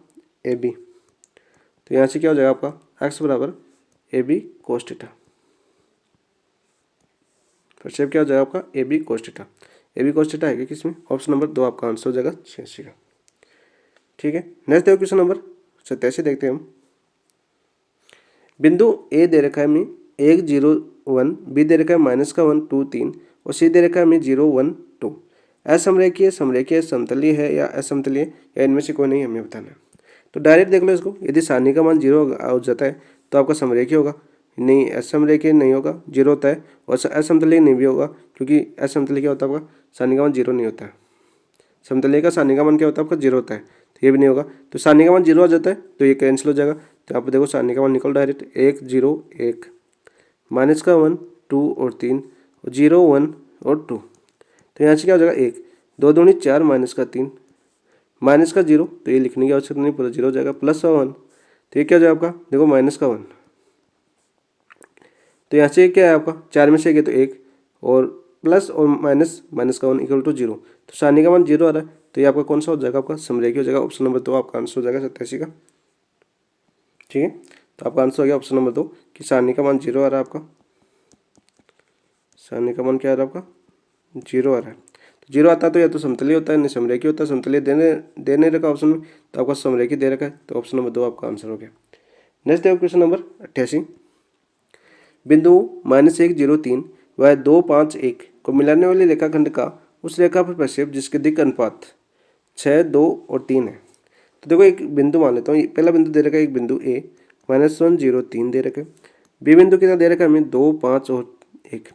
ए बी, तो यहाँ से क्या हो जाएगा आपका एक्स बराबर ए बी cos थीटा। प्रक्षेप क्या हो जाएगा आपका a b cos theta, a b cos theta है कि किसमें ऑप्शन नंबर 2 आपका आंसर हो जाएगा 86 का। ठीक है, नेक्स्ट देखो क्वेश्चन नंबर 87 देखते हैं हम। बिंदु ए दे रखा है हमें 1 0 1, बी दे रखा है -1 2 3 और सी दे रखा है हमें 0 1 2। असमरेखीय समरेखीय समतलीय है या असमतलीय या इनमें से कोई नहीं हमें बताना है। तो डायरेक्ट देख लो इसको, यदि सारणी का मान 0 हो जाता है तो आपका समरेखीय होगा, नहीं असमरेखीय नहीं होगा 0 होता है, और असमतलीय नहीं भी होगा क्योंकि असमतलीय क्या होता है आपका सारणी का मान 0 नहीं होता है। समतलीय का सारणी का मान क्या होता है आपका 0 होता है, तो ये भी नहीं होगा। तो सारणी का मान 0 आ जाता है तो ये कैंसिल हो जाएगा। तो यहाँ पर देखो सारणी का मान निकल डायरेक्ट 1 0 1 -1 2 और 3 और 0 1 और 2। तो यहाँ से क्या हो जाएगा 1 2 दूनी 4 -3 -0, तो ये लिखने की आवश्यकता नहीं, पूरा 0 हो जाएगा। +1 तो ये क्या हो जाएगा आपका देखो -1, तो यहाँ से क्या है आपका 4 में से गए तो 1 और प्लस और माइनस -1 = 0। तो सारणी का मान 0 आ रहा है तो ये आपका कौन सा हो जाएगा आपका समरेखीय हो जाएगा। ऑप्शन नंबर 2 आपका आंसर हो जाएगा 87 का। ठीक है, तो आपका आंसर हो गया ऑप्शन नंबर 2 कि सारणी का मान 0 आ रहा है आपका, सारणी का मान क्या आ रहा है आपका 0 आ रहा है। तो 0 आता है तो या तो समतलीय होता है नहीं समरेखीय होता है, समतलीय देने रखा ऑप्शन में तो आपका समरेखीय दे रखा है, तो ऑप्शन नंबर 2 आपका आंसर हो गया। नेक्स्ट देखो क्वेश्चन नंबर 88। बिंदु -1 0 3 व 2 5 1 को मिलाने वाली रेखाखंड का उस रेखा पर प्रक्षेप जिसके दिक् अनुपात 6 2 और 3 है। तो देखो एक बिंदु मान लेता हूँ, पहला बिंदु दे रखा है एक बिंदु ए -1 0 3 दे रखा है, बी बिंदु कितना दे रखा है हमें 2 5 और 1।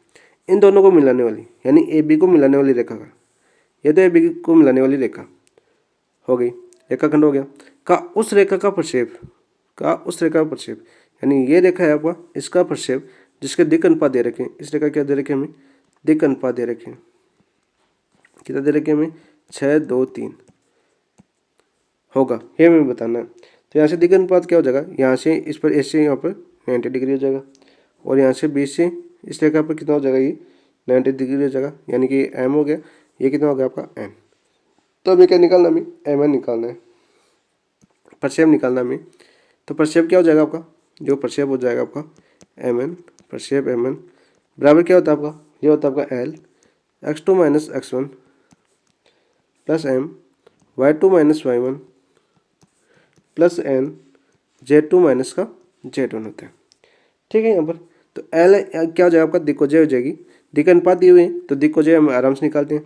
इन दोनों को मिलाने वाली यानी ए बी को मिलाने वाली रेखा का, ये तो ए बी को मिलाने वाली रेखा हो गई, रेखाखंड हो गया, का उस रेखा का प्रक्षेप, का उस रेखा का प्रक्षेप यानी ये रेखा है आपका इसका प्रक्षेप जिसके दिक् अनुपात दे रखे हैं, इस रेखा क्या दे रखे हैं हमें दिक् अनुपात दे रखे हैं, कितना दे रखे हैं हमें 6 2 3 होगा, ये हमें बताना है। तो यहाँ से दिक् अनुपात क्या हो जाएगा, यहाँ से इस पर ऐसे यहाँ पर 90 डिग्री हो जाएगा और यहाँ से 20 से इस रेखा पर कितना हो जाएगा ये 90 डिग्री हो जाएगा, यानी कि एम हो गया, ये कितना हो गया आपका एन। तो अभी क्या निकालना हमें एम एन निकालना है, प्रक्षेप निकालना हमें। तो प्रक्षेप क्या हो जाएगा आपका, जो प्रक्षेप हो जाएगा आपका एम एन, प्रक्षेप एम एन बराबर क्या होता है आपका, ये होता है आपका l x2 - x1 plus m y2 - y1 plus n z2 - का z1 होता है। ठीक है, यहाँ पर तो एल क्या हो जाएगा आपका दिक्कोजय हो जाएगी, दिक् अनुपात दिए हुए हैं तो दिक्कोजय हम आराम से निकालते हैं।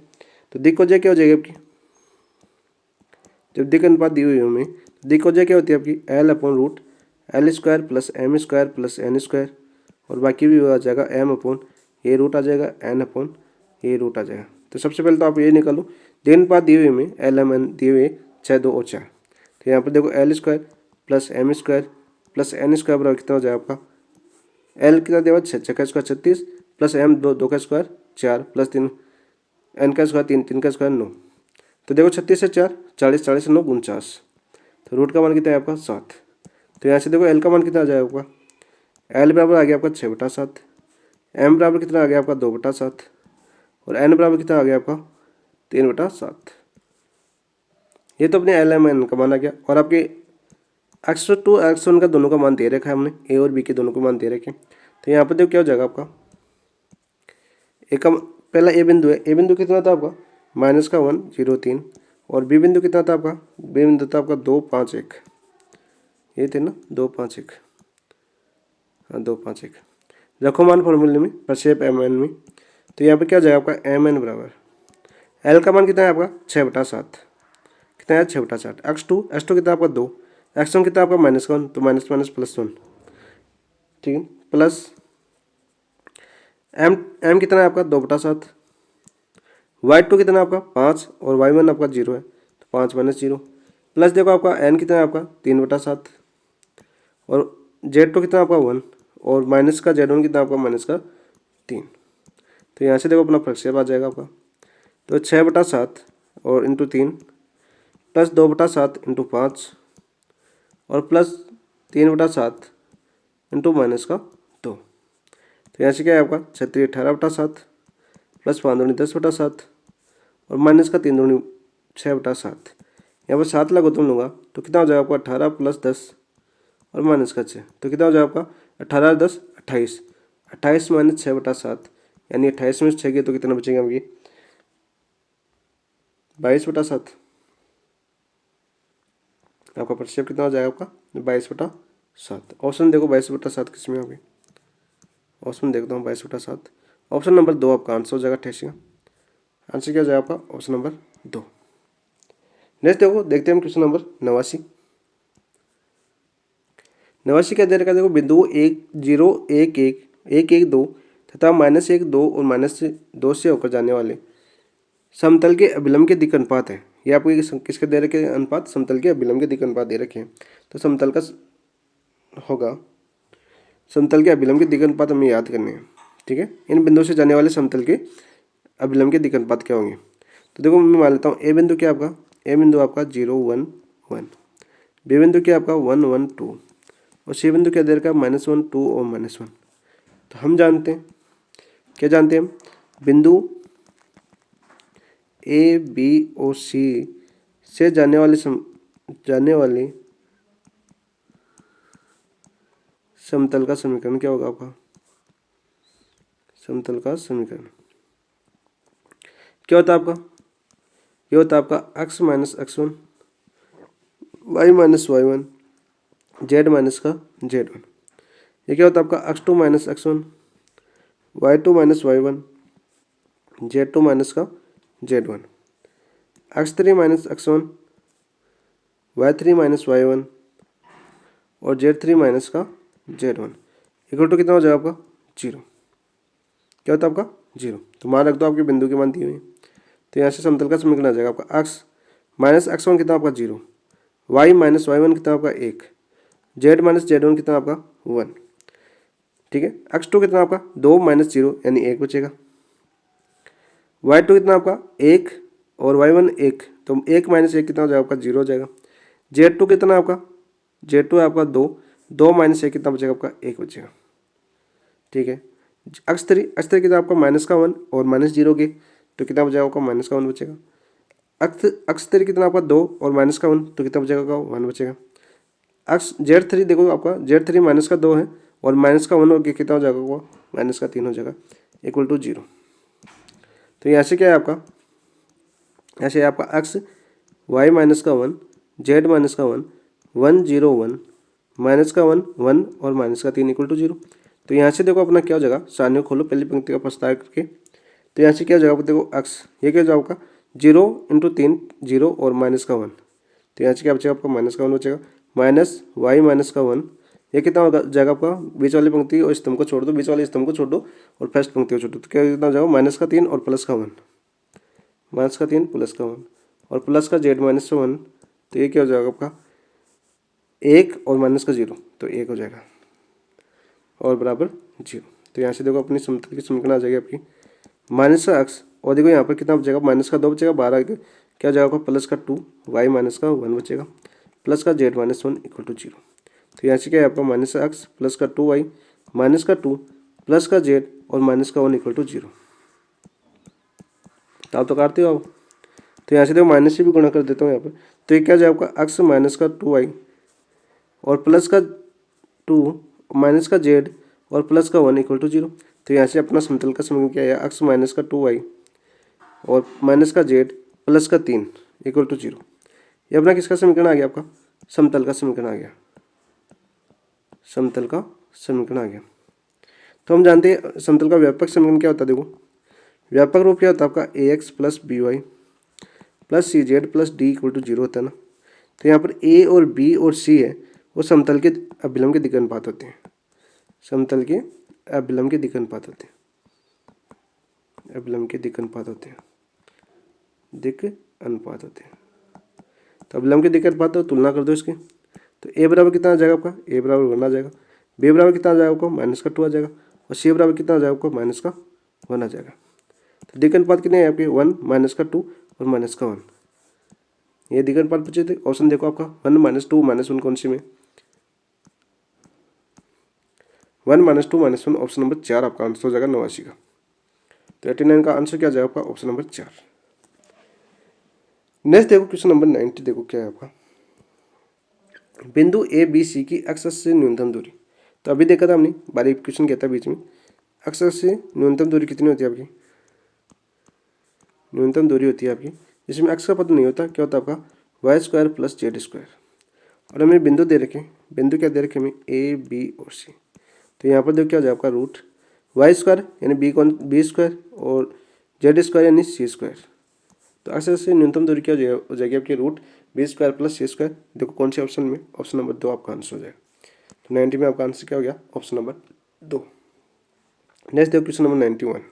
तो दिक्कोजय क्या हो जाएगी आपकी, जब दिक् अनुपात दी हुई है हमें दिक्कोजय क्या होती है आपकी L/√L² + M² + N² और बाकी भी आ जाएगा एम अपॉन ये रूट आ जाएगा, एन अपॉन ये रूट आ जाएगा। तो सबसे पहले तो आप ये निकालो, देन पात दिए हुए में एल एम एन दिए हुए 6 2 और 4। तो यहाँ पर देखो l square plus m square plus n square बराबर कितना हो जाएगा आपका, एल कितना दिया हुआ 6 का स्क्वायर 36 प्लस एम 2 का स्क्वायर 4 प्लस 3 एन का स्क्वायर 3 का स्क्वायर 9। तो देखो 36 से 4 40 40 से 9 49। तो रूट का मान कितना है आपका 7। तो यहाँ से देखो एल का मान कितना आ जाएगा आपका, एल बराबर आ गया आपका 6/7, एम बराबर कितना आ गया आपका 2/7 और एन बराबर कितना आ गया आपका 3/7। ये तो अपने एल एम एन का मान आ गया। और आपके x2 x1 का दोनों का मान दे रखा है हमने, ए और बी के दोनों को मान दे रखे। तो यहाँ पर देखो क्या हो जाएगा आपका, एक का पहला ए बिंदु है, ए बिंदु कितना था आपका -1 0 3 और बी बिंदु कितना था आपका, बी बिंदु था आपका 2 5 1, ये थे ना 2 5 1, हाँ 2 5 1 रखो मान फॉर्मूले में प्रक्षेप एम एन में। तो यहाँ पे क्या हो जाएगा आपका एम एन बराबर एल का मान कितना है आपका 6/7, कितना है 6/7, x2 कितना आपका 2, x1 कितना आपका -1 तो माइनस माइनस +1, ठीक है, प्लस एम कितना है आपका 2/7, y2 कितना आपका 5 और y1 आपका 0 है तो 5 - 0 प्लस देखो आपका एन कितना है आपका 3/7 और z2 कितना आपका 1 और माइनस का z1 कितना आपका -3। तो यहाँ से देखो अपना प्रक्षेप आ जाएगा आपका, तो 6/7 और इंटू 3 प्लस 2/7 इंटू 5 और प्लस 3/7 इंटू -2। तो यहाँ से क्या है आपका 36 18/7 प्लस 5 दूनी 10/7 और माइनस का 3 दूनी 6/7। यहाँ पर 7 लगो तुम लूँगा तो कितना हो जाएगा आपका 18 प्लस 10 और माइनस का 6, तो कितना हो जाएगा आपका 18 10 28, 28 माइनस 6/7 यानी 28 में 6 के तो कितना बचेगा अभी 22/7। आपका प्रक्षेप कितना हो जाएगा आपका 22/7। ऑप्शन देखो 22/7 किस में होगी, ऑप्शन देखता हूँ 22/7, ऑप्शन नंबर 2 आपका आंसर हो जाएगा 88 का। आंसर क्या हो जाएगा आपका ऑप्शन नंबर 2। नेक्स्ट देखो देखते हैं हम क्वेश्चन नंबर 89। 89 क्या दे रखा है देखो, बिंदु 1 0 1 1 1 1 2 तथा -1 2 और -2 से होकर जाने वाले समतल के अभिलंब के दिक् अनुपात है। ये आपको किसके दे रखे अनुपात, समतल के अभिलंब के दिक् अनुपात दे रखे हैं। तो समतल का होगा, समतल के अभिलंब के दिक् अनुपात हमें याद करने हैं, ठीक है। इन बिंदुओं से जाने वाले समतल के अभिलंब के दिक् अनुपात क्या होंगे। तो देखो मैं मान लेता हूँ ए बिंदु क्या आपका, ए बिंदु आपका 0 1 1, बी बिंदु क्या आपका 1 1 2 और सी बिंदु क्या दे रखा है -1 2 और -1। तो हम जानते हैं, क्या जानते हैं हम, बिंदु ए बी और सी से जाने वाले समतल का समीकरण क्या होगा आपका, समतल का समीकरण क्या होता है आपका, ये होता है आपका x - x1 y - y1 z का z1। ये क्या होता है आपका x2 - x1 y2 - y1 z2 का z1, x3 - x1 y3 - y1 और z3 का z1 इक्वल टू कितना हो जाएगा आपका 0। क्या होता है आपका 0। तो मान रख दो आपके बिंदु के मान दिए हुए हैं। तो यहाँ से समतल का समीकरण आ जाएगा आपका x - x1 कितना आपका 0, y - y1 कितना आपका 1, z - z1 कितना आपका 1, ठीक है। x2 कितना आपका 2 - 0 यानी 1 बचेगा, y2 कितना आपका 1 और y1 1 तो 1 - 1 कितना हो जाएगा आपका 0 हो जाएगा, z2 कितना आपका, z2 है आपका 2 2 - 1 कितना बचेगा आपका 1 बचेगा, ठीक है। x3 कितना आपका -1 और -0 के तो कितना बचेगा आपका -1 बचेगा, x3 कितना आपका 2 और -1 तो कितना बचेगा आपका 1 बचेगा। z3 देखो आपका z3 -2 है और -1 हो गया कितना हो जाएगा वो -3 हो जाएगा इक्वल टू 0। तो यहाँ से क्या है आपका, ऐसे आपका x y - 1 z - 1 0 1 -1 1 और -3 इक्वल टू 0। तो यहाँ से देखो अपना क्या हो जाएगा, सारणी खोलो पहली पंक्ति का प्रस्ताव करके। तो यहाँ से क्या हो जाएगा देखो x ये क्या हो जाएगा 0 × 3 0 और -1। तो यहाँ से क्या बचेगा आपका -1 बचेगा, माइनस y - 1 ये कितना होगा जाएगा आपका, बीच वाली पंक्ति और स्तंभ को छोड़ दो, बीच वाले स्तंभ को छोड़ दो और फर्स्ट पंक्ति को छोड़ दो, तो क्या कितना हो जाएगा -3 और +1, -3 +1 और प्लस का z-1, तो ये क्या हो जाएगा आपका 1 और -0, तो 1 हो जाएगा और बराबर 0। तो यहाँ से देखो अपनी समतल की समीकरण आ जाएगी आपकी माइनस का अक्स, और देखो यहाँ पर कितना बचेगा -2 बचेगा, 12 क्या हो जाएगा आपका +2 y -1 बचेगा, प्लस का z-1 = 0। तो यहाँ से क्या है आपका माइनस का अक्स प्लस का 2y -2 प्लस का z और -1 = 0। तो काटते हो आप, तो यहाँ से देखो माइनस से भी गुणा कर देता हूँ यहाँ पर, तो ये क्या हो जाएगा आपका अक्स माइनस का 2y और प्लस का 2 माइनस का z और प्लस का 1 = 0। तो यहाँ से अपना समतल का समीकरण क्या है, अक्स माइनस का 2y और माइनस का z प्लस का 3 = 0। ये अपना किसका समीकरण आ गया आपका, समतल का समीकरण आ गया, समतल का समीकरण आ गया। तो हम जानते हैं समतल का व्यापक समीकरण क्या होता है, देखो व्यापक रूप क्या होता है आपका ax + by + cz + d = 0 होता है ना। तो यहाँ पर a और b और c है वो समतल के अभिलंब के दिक् अनुपात होते हैं, समतल के अभिलंब के दिक् अनुपात होते हैं, अभिलंब के दिक् अनुपात होते हैं, दिक् अनुपात होते हैं। तो अभिलंब के दिक् अनुपात तो तुलना कर दो इसके, तो a बराबर कितना आ जाएगा आपका, a बराबर 1 आ जाएगा, b बराबर कितना आ जाएगा आपको -2 आ जाएगा और c बराबर कितना आ जाएगा आपको -1 आ जाएगा। तो दिक् अनुपात कितने हैं आपके 1 -2 और -1, ये दिक् अनुपात पूछे थे। ऑप्शन देखो आपका 1 -2 -1 कौन सी में, 1 -2 -1 ऑप्शन नंबर 4 आपका आंसर हो जाएगा 89 का। तो 89 का आंसर क्या जाएगा आपका ऑप्शन नंबर 4। नेक्स्ट देखो क्वेश्चन नंबर 90, देखो क्या है आपका बिंदु ए बी सी की अक्ष से न्यूनतम दूरी। तो अभी देखा था हमने, बारीक क्वेश्चन कहता है बीच में, अक्ष से न्यूनतम दूरी कितनी होती है आपकी, न्यूनतम दूरी होती है आपकी जिसमें अक्ष का पद नहीं होता, क्या होता है आपका y² + z²। और हमें बिंदु दे रखे, बिंदु क्या दे रखे हमें ए बी और सी। तो यहाँ पर देखो क्या हो जाएगा आपका रूट y² यानी b² और z² यानी c²। तो अक्ष से न्यूनतम दूरी क्या हो जाएगी आपकी रूट b² + c²। देखो कौन से ऑप्शन में, ऑप्शन नंबर 2 आपका आंसर हो जाएगा। तो 90 में आपका आंसर क्या हो गया, ऑप्शन नंबर 2। नेक्स्ट देखो क्वेश्चन नंबर 91।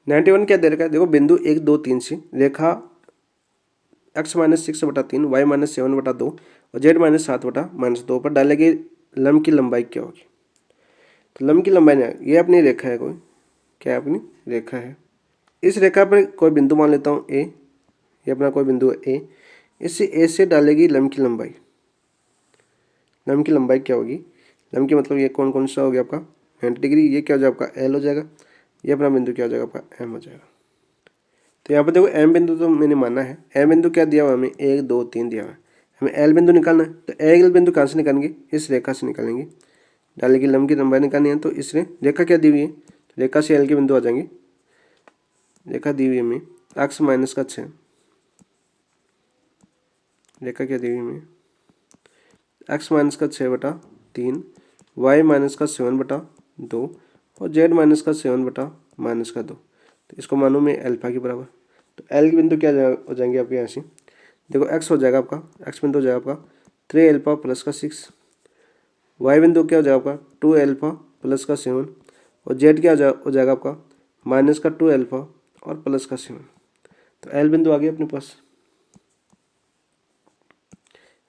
91 क्या दे रखा है, देखो बिंदु 1 2 3 से रेखा x -6/3 y -7/2 और z -7/-2 पर डाले गए लंब की लंबाई क्या होगी। तो लंब की लंबाई ना, ये अपनी रेखा है, कोई क्या है अपनी रेखा है, इस रेखा पर कोई बिंदु मान लेता हूँ ए, ये अपना कोई बिंदु है ए, इससे ए से डालेगी लंब की लंबाई, लंब की लंबाई क्या होगी, लंब की मतलब ये कौन कौन सा हो गया आपका 90 डिग्री, ये क्या हो जाएगा आपका एल हो जाएगा, ये अपना बिंदु क्या हो जाएगा आपका एम हो जाएगा। तो यहाँ पर देखो एम बिंदु तो मैंने माना है, एम बिंदु क्या दिया हुआ हमें 1 2 3 दिया हुआ है, हमें एल बिंदु निकालना है। तो एल बिंदु कहाँ से निकालेंगे, इस रेखा से निकालेंगे, डाले की लंब की लंबाई निकालनी है। तो इस रेखा क्या दी हुई है, रेखा से एल के बिंदु आ जाएंगे, रेखा दी हुई है हमें x -6, रेखा क्या दी हुई हमें x -6/3 y -7/2 और z -7/-2। तो इसको मानो मैं अल्फा के बराबर। तो एल के बिंदु क्या हो जाएंगे आपके यहाँ से, देखो x हो जाएगा आपका, x बिंदु हो जाएगा आपका 3α + 6, y बिंदु क्या हो जाएगा आपका 2α + 7 और z क्या हो जाएगा आपका -2α और +7। तो एल बिंदु आ गया अपने पास,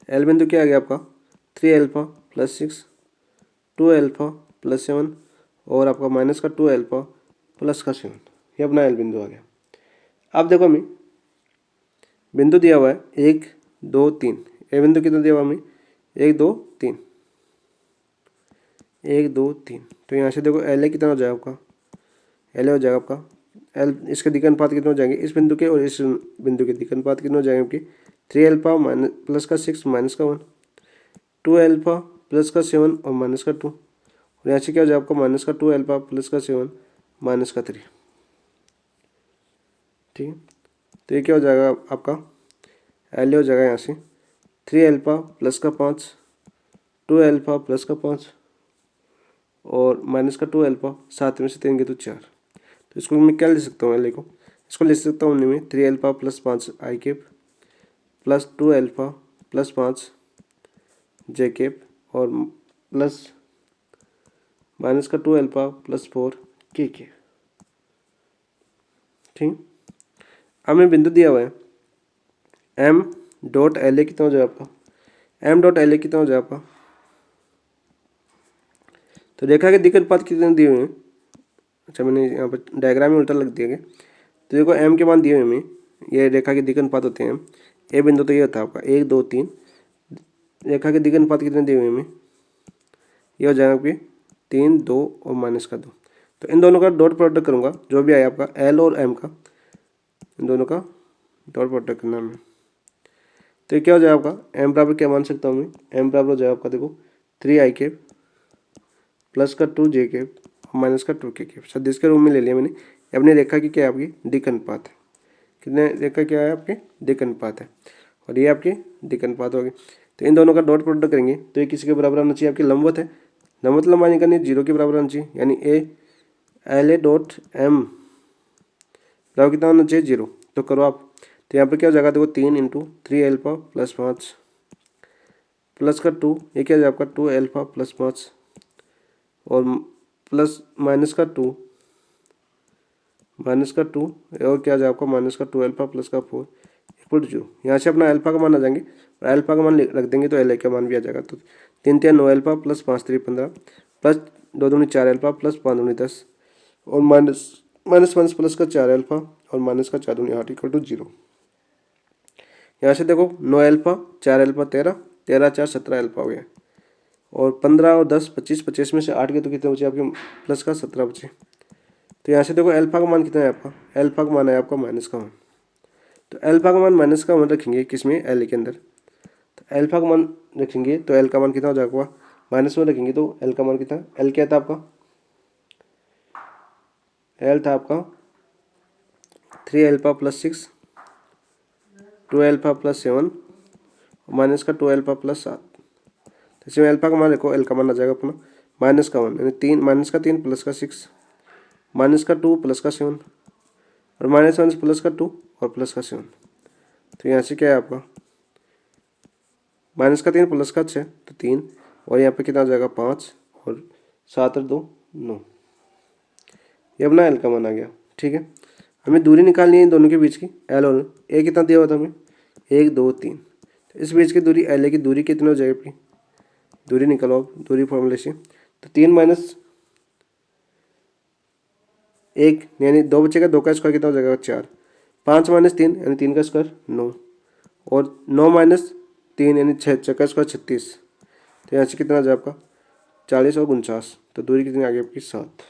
एल बिंदु क्या आ गया आपका 3α + 6 2α + 7 और आपका -2α + 7, ये अपना एल बिंदु आ गया। अब देखो हमें बिंदु दिया हुआ है 1 2 3, ए बिंदु कितना दिया हुआ हमें 1 2 3, 1 2 3। तो यहाँ से देखो एल ए कितना हो जाएगा आपका, एल ए हो जाएगा आपका एल, इसके दिक् अनुपात कितने हो जाएंगे, इस बिंदु के और इस बिंदु के दिक् अनुपात कितने हो जाएंगे आपके 3α +6 -1 2α +7 और -2 और यहाँ से क्या हो जाएगा आपका -2α +7 -3। ठीक है, तो ये क्या हो जाएगा आपका एल हो जाएगा यहाँ से 3α +5 2α +5 और -2α, 7 में से 3 गए तो 4। तो इसको मैं क्या लिख सकता हूँ, एल को इसको लिख सकता हूँ में 3α +5 i कैप +2α +5 j कैप और प्लस माइनस का 2 अल्फा प्लस 4 के। ठीक, हमें बिंदु दिया हुआ है एम डॉट एल ए कितना हो जाए आपका, एम डॉट एल ए कितना हो जाए आपका, तो रेखा के दिक् अनुपात कितने दिए हुए हैं। अच्छा, मैंने यहाँ पर डायग्राम में उल्टा लग दिया गया। तो देखो एम के मान दिए हुए हमें, ये रेखा के दिक् अनुपात होते हैं। ए बिंदु तो ये होता है आपका 1 2 3, रेखा के दिक् अनुपात कितने दिए हुए हमें, ये हो जाएगा आपके 3 2 और माइनस का 2। तो इन दोनों का डॉट प्रोडक्ट करूँगा, जो भी आया आपका एल और एम का, इन दोनों का डॉट प्रोडक्ट करना है। तो ये क्या हो जाएगा आपका, एम बराबर क्या मान सकता हूँ मैं, एम बराबर हो जाएगा आपका देखो 3i कैप प्लस का 2j कैप और माइनस का 2k कैप। सदिश के रूप में ले लिया मैंने। अपनी रेखा की क्या है, आपकी दिक् अनुपात है। कितने रेखा क्या है आपके, दिक् अनुपात है, और ये आपके दिक् अनुपात हो गए। तो इन दोनों का डॉट प्रोडक्ट करेंगे तो ये किसी के बराबर आना चाहिए, आपकी लंबवत है, लंबवत लंबाई निकालनी 0 के बराबर आना चाहिए, यानी a l a dot m बराबर कितना होना चाहिए 0। तो करो आप, तो यहाँ पर क्या हो जाएगा देखो 3 इंटू 3 अल्फा प्लस 5 प्लस का 2, ये क्या हो जाएगा आपका 2 अल्फा प्लस 5 और प्लस माइनस का 2 और क्या आ जाएगा आपका माइनस का 2 अल्फा प्लस का 4 इक्वल टू 0। यहाँ से अपना अल्फा का मान आ जाएंगे और अल्फा का मान रख देंगे तो एल ए का मान भी आ जाएगा। तो 3 3 9 अल्फा प्लस 5 3 15 प्लस 2 दूनी 4 अल्फा प्लस 5 दूनी 10 और माइनस माइनस माइनस प्लस का 4 अल्फा और माइनस का 4 दूनी 8 इक्वल टू 0। यहाँ से देखो 9 अल्फा 4 अल्फा 13 13 4 17 अल्फा हो गया, और 15 और 10 25 25 में से 8 के तो कितने बचे आपके, प्लस का 17 बचे। तो यहाँ से देखो अल्फा का मान कितना है आपका, अल्फा का मान है आपका माइनस का 1। तो अल्फा का मान माइनस का 1 रखेंगे किसमें, एल के अंदर। तो अल्फा का मान रखेंगे तो एल का मान कितना हो जाएगा, -1 रखेंगे तो एल का मान कितना, एल क्या था आपका, एल था आपका 3 alpha plus 6 2 alpha plus 7 minus का 2 अल्फा प्लस 7। तो इसमें अल्फा का मान देखो, एल का मान आ जाएगा अपना माइनस का 1, यानी 3 माइनस का 3 प्लस का 6 माइनस का 2 प्लस का 7 और माइनस माइनस प्लस का 2 और प्लस का 7। तो यहाँ से क्या है आपका माइनस का 3 प्लस का 6 तो 3 और यहाँ पे कितना आ जाएगा 5 और 7 और 2 9। ये अपना एल का मान आ गया। ठीक है, हमें दूरी निकालनी है इन दोनों के बीच की, एल और ए कितना दिया हुआ था हमें 1 2 3। तो इस बीच की दूरी एल ए की दूरी कितनी हो जाएगी आपकी, दूरी निकालो आप दूरी फॉर्मूले से। तो 3 माइनस 1 यानी 2 बचेगा, 2 का स्क्वायर कितना हो जाएगा 4, 5 माइनस 3 यानी 3 का स्क्वायर 9 और 9 माइनस 3 यानी 6 का स्क्वायर 36। तो यहाँ से कितना आ जाए आपका 40 और 49। तो दूरी कितनी आ गई आपकी 7।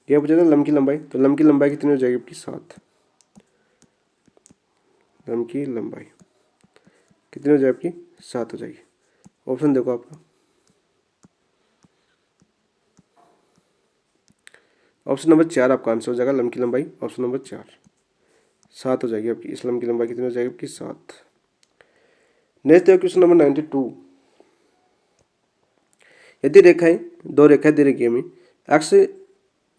यह पूछा था लंब की लंबाई, तो लंब की लंबाई कितनी हो जाएगी आपकी 7। लंब की लंबाई कितनी हो जाएगी आपकी 7 हो जाएगी। ऑप्शन देखो आपका, ऑप्शन नंबर 4 आपका आंसर हो जाएगा, लंब की लंबाई ऑप्शन नंबर 4 7 हो जाएगी आपकी। इस लंब की लंबाई कितनी हो जाएगी आपकी 7। नेक्स्ट है क्वेश्चन नंबर 92। यदि रेखाएं दो रेखाएं दे रखी हमें, एक्स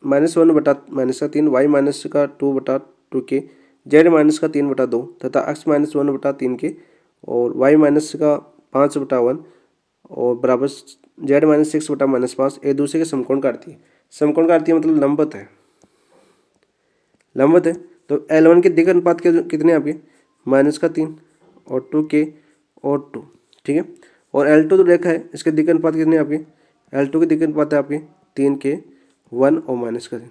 -1 बटा -3 वाई माइनस का 2 बटा 2 के जेड माइनस का 3 बटा 2 तथा एक्स -1 बटा 3 के और वाई माइनस का 5 बटा 1 और बराबर जेड -6 बटा -5 एक दूसरे के समकोण काटती है। समकोण काटती है मतलब लंबवत है, लंबवत है। तो L1 के दिक् अनुपात के कितने आपके -3 और 2k और 2। ठीक है, और L2 जो रेखा है इसके दिक् अनुपात कितने आपके, L2 के दिक् अनुपात है आपके 3k 1 और माइनस का 3।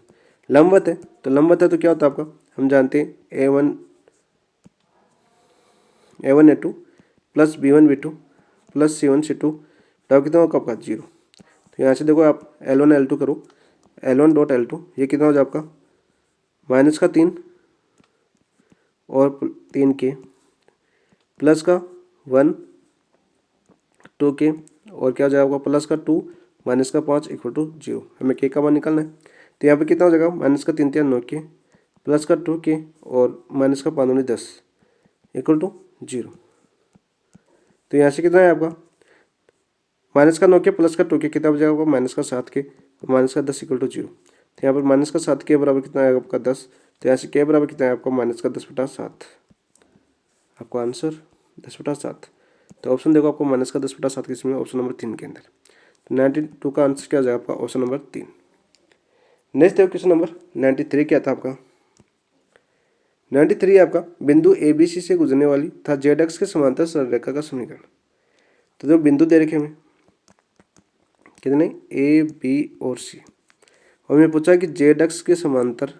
लंबवत है, तो लंबवत है तो क्या होता है आपका, हम जानते हैं A1 A2 plus B1 B2 plus C1 C2 बराबर कितना होगा आपका 0। तो यहाँ से देखो आप L1 L2 करो, L1 डॉट L2 ये कितना हो जाए आपका -3 और 3k प्लस का 1 2k और क्या हो जाएगा प्लस का 2 माइनस का 5 इक्वल टू 0। हमें k का मान निकालना है। तो यहाँ पे कितना हो जाएगा -3 3 9k प्लस का 2k और माइनस का 5 9 10 इक्वल टू 0। तो यहाँ से कितना है आपका -9k प्लस का 2k कितना हो जाएगा -7k और माइनस का 10 इक्वल टू 0। तो यहाँ पर -7k बराबर कितना आएगा आपका 10। तो यहाँ से k बराबर कितना है आपका -10 बटा 7, आपका आंसर 10 बटा 7। तो ऑप्शन देखो आपको माइनस का 10/7 किस में, ऑप्शन नंबर 3 के अंदर। तो 92 का आंसर क्या हो जाएगा आपका, ऑप्शन नंबर 3। नेक्स्ट देखो क्वेश्चन नंबर 93 क्या था आपका। 93 आपका बिंदु ABC से गुजरने वाली था जेड एक्स के समांतर सरल रेखा का समीकरण। तो जो बिंदु दे रखे हमें कितने, A B और C, और हमें पूछा कि जेड एक्स के समांतर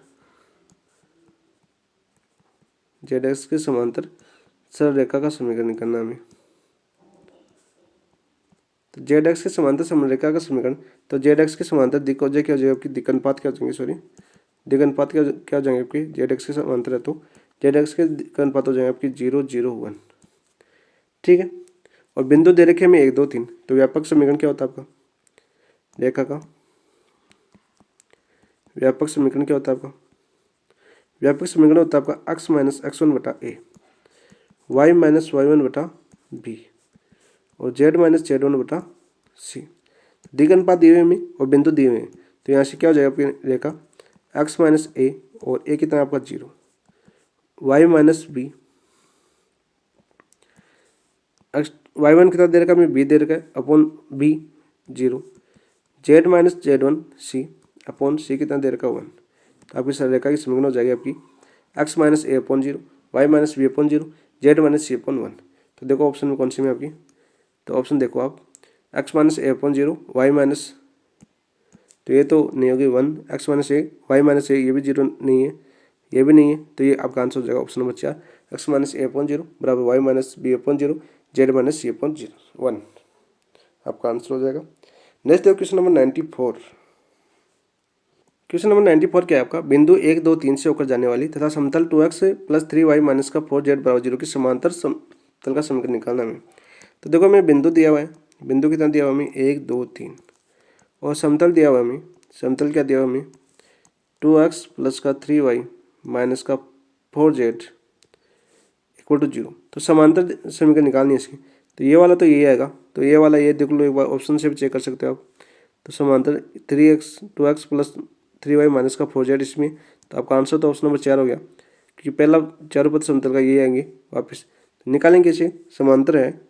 सरल रेखा का समीकरण निकालना हमें। तो जेड एक्स के समांतर सरल रेखा का समीकरण, तो जेड एक्स के समांतर दिक् हो जाए क्या हो जाएगा आपकी, दिक्कनुपात क्या हो जाएंगे, सॉरी दिक्कनुपात क्या हो जाएंगे आपकी, जेड एक्स के समांतर है तो जेड एक्स के दिक्कनुपात हो जाएंगे आपकी 0 0 1, ठीक है। और बिंदु दे रखे हमें 1 2 3, तो व्यापक समीकरण क्या होता है आपका, रेखा का व्यापक समीकरण क्या होता है आपका, व्यापक समीकरण होता है आपका x माइनस x1 बटा ए, y माइनस y1 बटा बी, और z माइनस z1 बटा सी। दिक्कनुपात दिए हुए हमें और बिंदु दिए हुए हैं, तो यहाँ से क्या हो जाएगा आपकी रेखा, x माइनस ए और a कितना आपका 0, y माइनस बी, y1 कितना दे रखा है हमें, b दे रखा है upon b 0, z minus z1 c upon c कितना दे रखा 1। तो आपकी सरल रेखा की समीकरण हो जाएगी आपकी x minus a upon 0, y minus b upon 0, z minus c upon 1। तो देखो ऑप्शन में कौन सी में आपकी, तो ऑप्शन देखो आप x minus a upon 0, y minus, तो ये तो नहीं होगी 1, x माइनस ए, वाई माइनस ए, ये भी 0 नहीं है, ये भी नहीं है, तो ये आपका आंसर हो जाएगा option number 4, x minus a upon 0 बराबर y minus b upon 0, z minus c upon 1 आपका आंसर हो जाएगा। नेक्स्ट देखो क्वेश्चन नंबर 94। क्वेश्चन नंबर 94 क्या है आपका, बिंदु 1 2 3 से होकर जाने वाली तथा समतल 2x प्लस 3y माइनस का 4z बराबर 0 की समांतर समतल का समीकरण निकालना है। तो देखो हमें बिंदु दिया हुआ है, बिंदु कितना दिया हुआ हमें 1 2 3, और समतल दिया हुआ हमें, समतल क्या दिया हुआ हमें 2x प्लस का 3y माइनस का 4z इक्वल टू 0। तो समांतर समीकरण निकालनी है इसकी, तो ये वाला तो ये आएगा, तो ये वाला ये देख लो एक बार, ऑप्शन से भी चेक कर सकते हो आप। तो समांतर 2x प्लस 3y माइनस का 4z इसमें, तो आपका आंसर तो ऑप्शन नंबर 4 हो गया, क्योंकि पहला चारों पद समतल का ये आएंगे वापस। निकालेंगे इसे, समांतर है,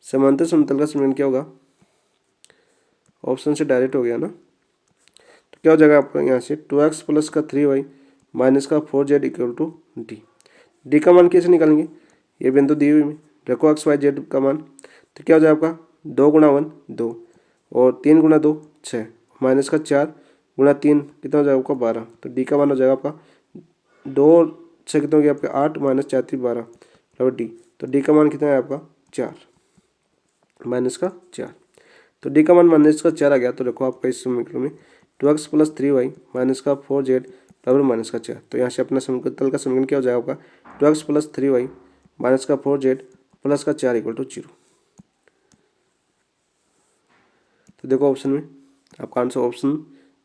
समांतर समतल का समीकरण क्या होगा, ऑप्शन से डायरेक्ट हो गया ना। तो क्या हो जाएगा आपका यहाँ से 2x प्लस का 3y माइनस का 4z equal to D. D का मान कैसे निकालेंगे, ये बिंदु दी हुई में रखो x y z का मान, तो क्या हो जाएगा आपका 2 गुणा 1 2 और 3 गुणा 2 6 माइनस का 4 गुणा 3 कितना हो जाएगा आपका 12। तो डी का मान हो जाएगा आपका 2 और 6 कितना हो गया आपका 8 माइनस 4 3 12 बराबर डी। तो डी का मान कितना है आपका 4 माइनस का 4। तो डी का मान माइनस का 4 आ गया, तो देखो आपका इस समीकरण में 2x प्लस 3y माइनस का 4z बराबर माइनस का 4। तो यहाँ से अपना समतल का समीकरण क्या हो जाएगा आपका 2x प्लस 3y माइनस का 4z प्लस का 4 इक्वल टू 0। तो देखो ऑप्शन में आपका आंसर ऑप्शन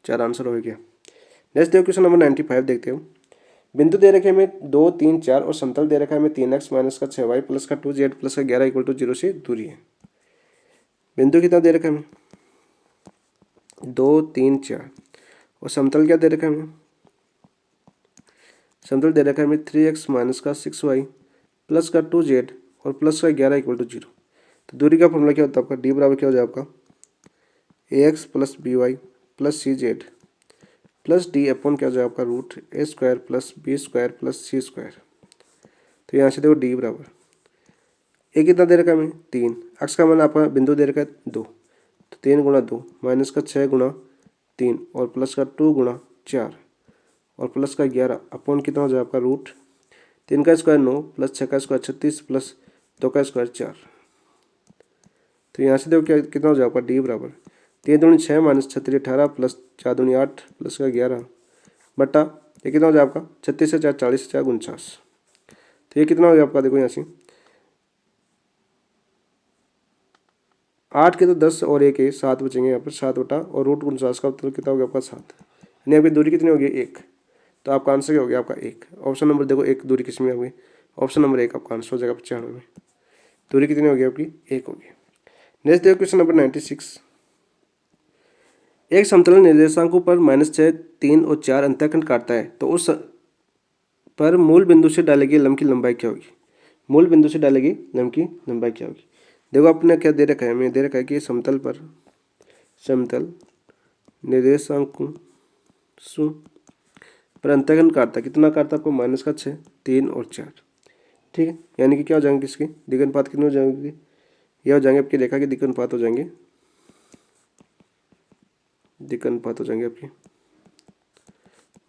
4 आंसर हो गया। नेक्स्ट देखो क्वेश्चन नंबर 95 देखते हो। बिंदु दे रखे हमें 2 3 4 और समतल दे रखा है हमें 3x माइनस का 6y प्लस का 2z प्लस का 11 इक्वल टू 0 से दूरी है। बिंदु कितना दे रखा है हमें 2 3 4 और समतल क्या दे रखा है हमें, समतल दे रखा है हमें 3x माइनस का 6y प्लस का 2z और प्लस का 11 इक्वल टू 0। तो दूरी का फॉर्मूला क्या होता है आपका, डी बराबर क्या हो जाएगा आपका ax plus by plus cz plus d upon क्या हो जाएगा आपका root a square plus b square plus c square. तो यहाँ से देखो डी बराबर ए कितना दे रखा है हमें 3, एक्स का मान आपका बिंदु दे रखा है 2, तो 3 गुणा 2 माइनस का 6 गुणा 3 और प्लस का 2 गुणा 4 और प्लस का 11 अपॉन कितना हो जाएगा आपका रूट 3 का स्क्वायर 9 प्लस 6 का स्क्वायर 36 प्लस 2 का स्क्वायर 4। तो यहाँ से देखो क्या कितना हो जाएगा आपका डी बराबर 3 दूनी 6 माइनस 36 18 प्लस 4 दूनी 8 प्लस का 11 बटा ये कितना हो जाएगा आपका 36 से 4 40 से 4 49। तो ये कितना हो गया आपका, देखो यहाँ से 8 के तो 10 और 1 है 7 बचेंगे यहाँ पर 7 बटा और रूट 49 का उत्तर कितना हो गया आपका 7, यानी आपकी दूरी कितनी होगी 1। तो आपका आंसर क्या हो गया आपका 1। ऑप्शन नंबर देखो 1 दूरी किस में होगी, ऑप्शन नंबर 1 आपका आंसर हो जाएगा 95 में। दूरी कितनी होगी आपकी 1 होगी। नेक्स्ट देखो क्वेश्चन नंबर 96। एक समतल निर्देशांकों पर -6 3 और 4 अंतःखंड काटता है, तो उस पर मूल बिंदु से डाले गए लंब की लंबाई क्या होगी। मूल बिंदु से डालेगी लंब की लंबाई क्या होगी। देखो अपने क्या दे रखा है, हमें दे रखा है कि समतल पर समतल निर्देशांक सु पर अंतःखंड काटता कितना काटता आपको माइनस का 6, 3 और 4। ठीक है, यानी कि क्या हो जाएंगे किसके द्विघानुपात कितने हो जाएंगे, यह हो जाएंगे आपकी रेखा के द्विघानुपात हो जाएंगे, द्विघानुपात हो जाएंगे आपके